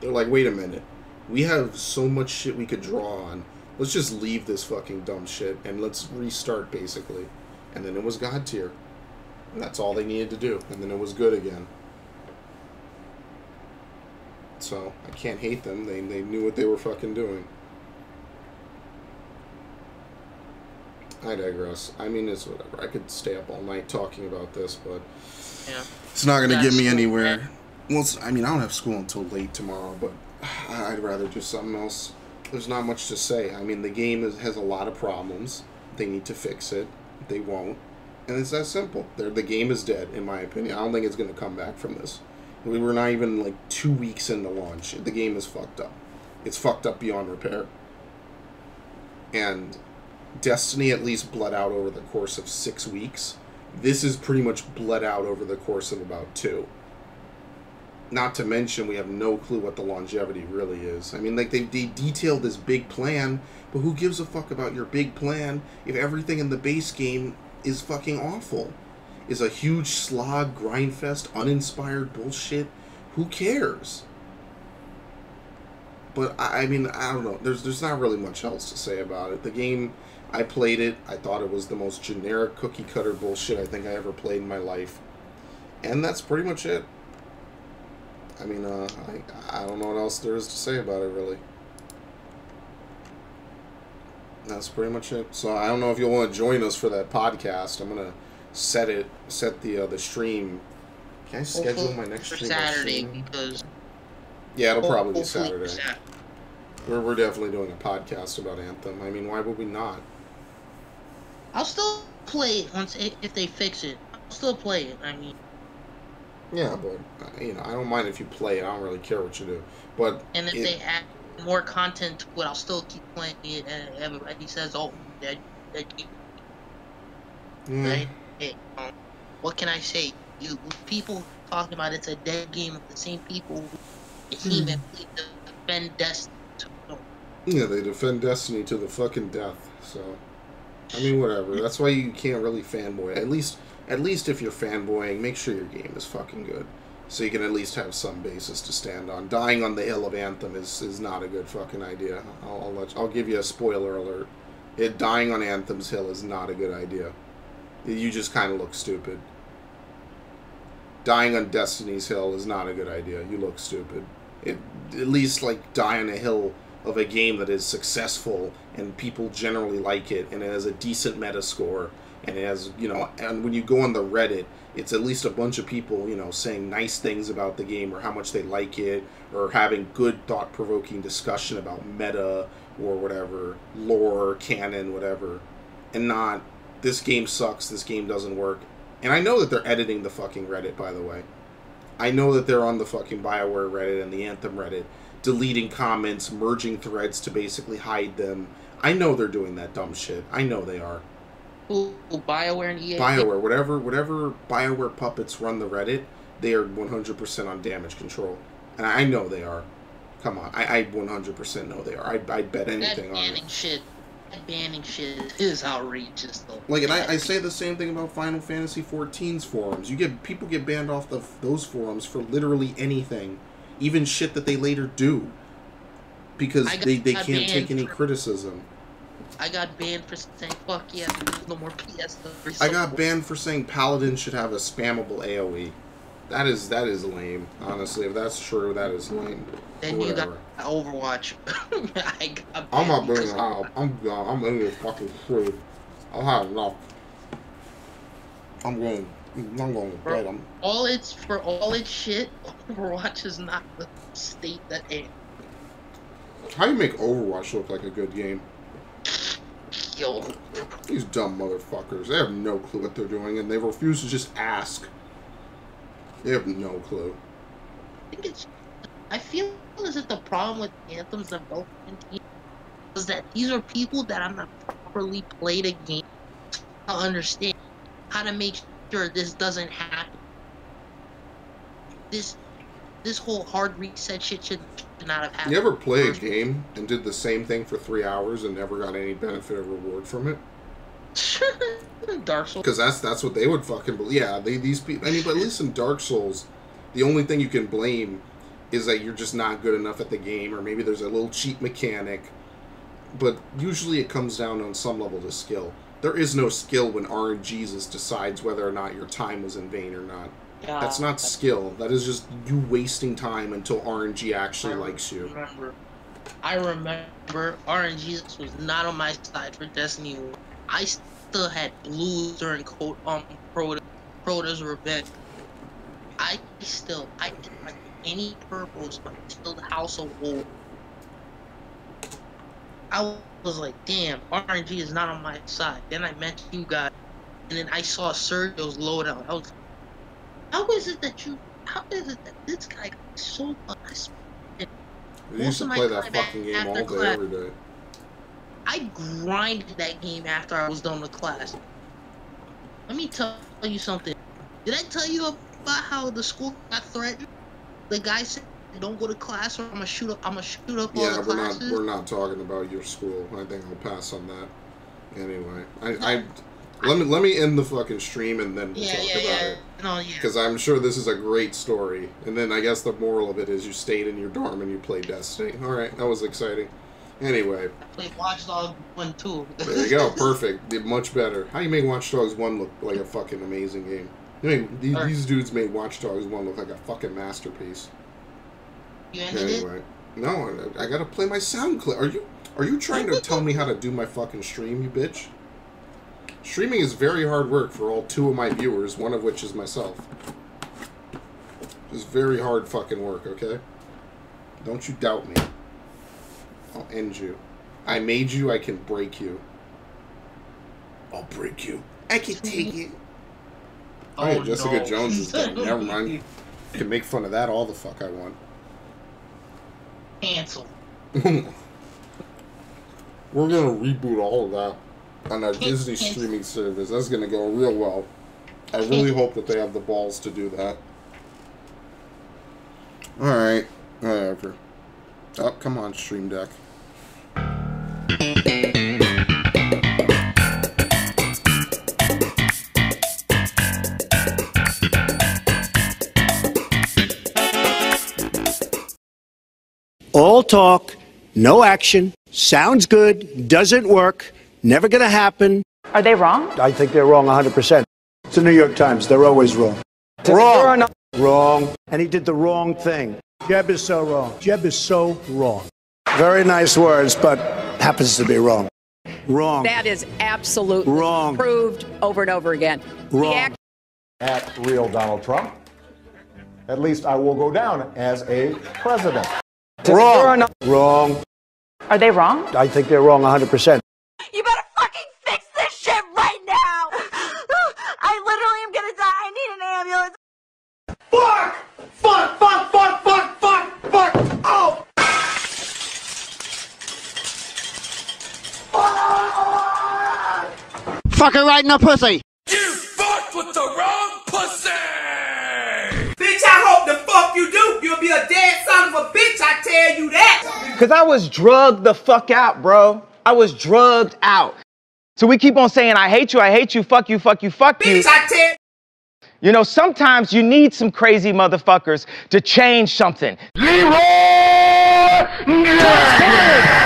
They're like, wait a minute. We have so much shit we could draw on. Let's just leave this fucking dumb shit and let's restart, basically. And then it was God tier. And that's all they needed to do. And then it was good again. So, I can't hate them. They knew what they were fucking doing. I digress. I mean, it's whatever. I could stay up all night talking about this, but it's not going to get me anywhere. Well, I mean, I don't have school until late tomorrow, but I'd rather do something else. There's not much to say. I mean, the game has a lot of problems. They need to fix it. They won't. And it's that simple. The game is dead, in my opinion. I don't think it's going to come back from this. We were not even, like, 2 weeks into launch. The game is fucked up. It's fucked up beyond repair. And Destiny at least bled out over the course of 6 weeks. This is pretty much bled out over the course of about 2. Not to mention, we have no clue what the longevity really is. I mean, like, they detailed this big plan, but who gives a fuck about your big plan if everything in the base game is fucking awful? Is a huge slog, grindfest, uninspired bullshit? Who cares? But, I mean, I don't know. There's not really much else to say about it. The game, I played it. I thought it was the most generic cookie-cutter bullshit I think I ever played in my life. And that's pretty much it. I mean, I don't know what else there is to say about it, really. That's pretty much it. So I don't know if you'll want to join us for that podcast. I'm gonna set the stream. Can I schedule my next stream? Saturday, because yeah, it'll probably be Saturday. We're definitely doing a podcast about Anthem. I mean, why would we not? I'll still play it if they fix it. I'll still play it. I mean. Yeah, but you know, I don't mind if you play it. I don't really care what you do. But and if they add more content to it, I'll still keep playing it. And everybody says, "Oh, that right?" Hey, what can I say? You people talking about it's a dead game of the same people who vehemently defend Destiny. Yeah, they defend Destiny to the fucking death. So, I mean, whatever. That's why you can't really fanboy. At least if you're fanboying, make sure your game is fucking good. So you can at least have some basis to stand on. Dying on the hill of Anthem is not a good fucking idea. I'll give you a spoiler alert. Dying on Anthem's hill is not a good idea. You just kind of look stupid. Dying on Destiny's hill is not a good idea. You look stupid. At least, like, die on a hill of a game that is successful and people generally like it and it has a decent meta score. And it has, you know, and when you go on the Reddit, it's at least a bunch of people, you know, saying nice things about the game or how much they like it or having good thought-provoking discussion about meta or whatever, lore, canon, whatever. And not, this game sucks, this game doesn't work. And I know that they're editing the fucking Reddit, by the way. I know that they're on the fucking BioWare Reddit and the Anthem Reddit, deleting comments, merging threads to basically hide them. I know they're doing that dumb shit. I know they are. Ooh, BioWare and EA? BioWare, whatever BioWare puppets run the Reddit, they are 100% on damage control. And I know they are. Come on, I 100% know they are. I'd bet anything on it. That banning shit is outrageous, though. Like, and I say the same thing about Final Fantasy XIV's forums. People get banned off those forums for literally anything. Even shit that they later do. Because they can't take any criticism. I got banned for saying, fuck yeah, there's no more PS. I got banned for saying Paladin should have a spammable AoE. That is lame. Honestly, if that's true, that is lame. Then you got Overwatch. I'm not bringing it out. I'm in this fucking shit. I'll have enough. I'm going to bed. For all its shit, Overwatch is not the state that it. How do you make Overwatch look like a good game? Yo. These dumb motherfuckers. They have no clue what they're doing, and they refuse to just ask. They have no clue. I feel as if the problem with Anthem's development team is that these are people that have not properly played a game to understand how to make sure this doesn't happen. This whole hard reset shit should not have happened. You ever play a game and did the same thing for 3 hours and never got any benefit or reward from it? Dark Souls. Because that's what they would fucking believe. Yeah, these people. I mean, but at least in Dark Souls, the only thing you can blame is that you're just not good enough at the game, or maybe there's a little cheat mechanic. But usually it comes down on some level to skill. There is no skill when RNG decides whether or not your time was in vain or not. Yeah, that's not skill. That is just you wasting time until RNG actually likes you. I remember RNG was not on my side for Destiny. I still had blues during Proto's Revenge. I didn't like any purples until the House of Wolves. I was like, damn, RNG is not on my side. Then I met you guys, and then I saw Sergio's loadout. I was like, how is it that this guy got so much? I used to play that fucking game all day, every day. I grinded that game after I was done with class. Let me tell you something. Did I tell you about how the school got threatened? The guy said, "Don't go to class, or I'm gonna shoot up. all the classes." Yeah, we're not talking about your school. I think I'll pass on that. Anyway, let me end the fucking stream and then we'll talk about it. No, yeah. Because I'm sure this is a great story. And then I guess the moral of it is you stayed in your dorm and you played Destiny. All right, that was exciting. Anyway. I played Watch Dogs 1 too. There you go, perfect. Did much better. How do you make Watch Dogs 1 look like a fucking amazing game? These dudes made Watch Dogs 1 look like a fucking masterpiece. You ended it? No, I gotta play my sound clip. Are you trying to tell me how to do my fucking stream, you bitch? Streaming is very hard work for all 2 of my viewers, one of which is myself. It's very hard fucking work, okay? Don't you doubt me. I'll end you. I made you, I can break you. I'll break you. I can take it. Oh, yeah, Jessica Jones is dead. Never mind. I can make fun of that all the fuck I want. Cancel. We're gonna reboot all of that on our Disney streaming service. That's gonna go real well. I really hope that they have the balls to do that. Alright, whatever. Oh, come on, Stream Deck. All talk, no action, sounds good, doesn't work, never gonna happen. Are they wrong? I think they're wrong 100%. It's the New York Times, they're always wrong. Wrong! Wrong. And he did the wrong thing. Jeb is so wrong. Jeb is so wrong. Very nice words, but happens to be wrong. Wrong. That is absolutely wrong. Proved over and over again. Wrong. At real Donald Trump, at least I will go down as a president. Wrong. Wrong. Are they wrong? I think they're wrong 100%. You better fucking fix this shit right now! I literally am gonna die. I need an ambulance. Fuck! Fuck! Fuck! Fuck! Fuck! Fuck! Fuck! Oh! Fuck her right in the pussy! You fucked with the wrong pussy! Bitch, I hope the fuck you do! You'll be a dead son of a bitch, I tell you that! Cause I was drugged the fuck out, bro. I was drugged out. So we keep on saying, I hate you, fuck you, fuck you, fuck you. Bitch, I tell you know, sometimes you need some crazy motherfuckers to change something. Leroy!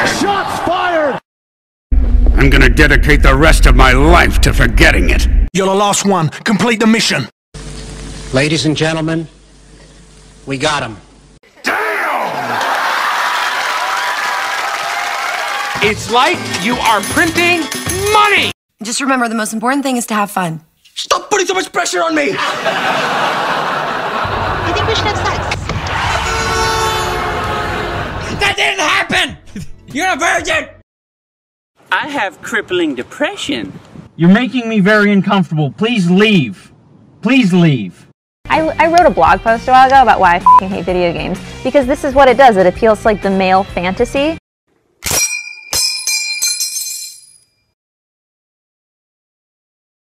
Shots fired! I'm gonna dedicate the rest of my life to forgetting it. You're the last one. Complete the mission. Ladies and gentlemen, we got him. It's like you are printing money! Just remember, the most important thing is to have fun. Stop putting so much pressure on me! I think we should have sex. That didn't happen! You're a virgin! I have crippling depression. You're making me very uncomfortable. Please leave. Please leave. I wrote a blog post a while ago about why I hate video games. Because this is what it does. It appeals to like the male fantasy.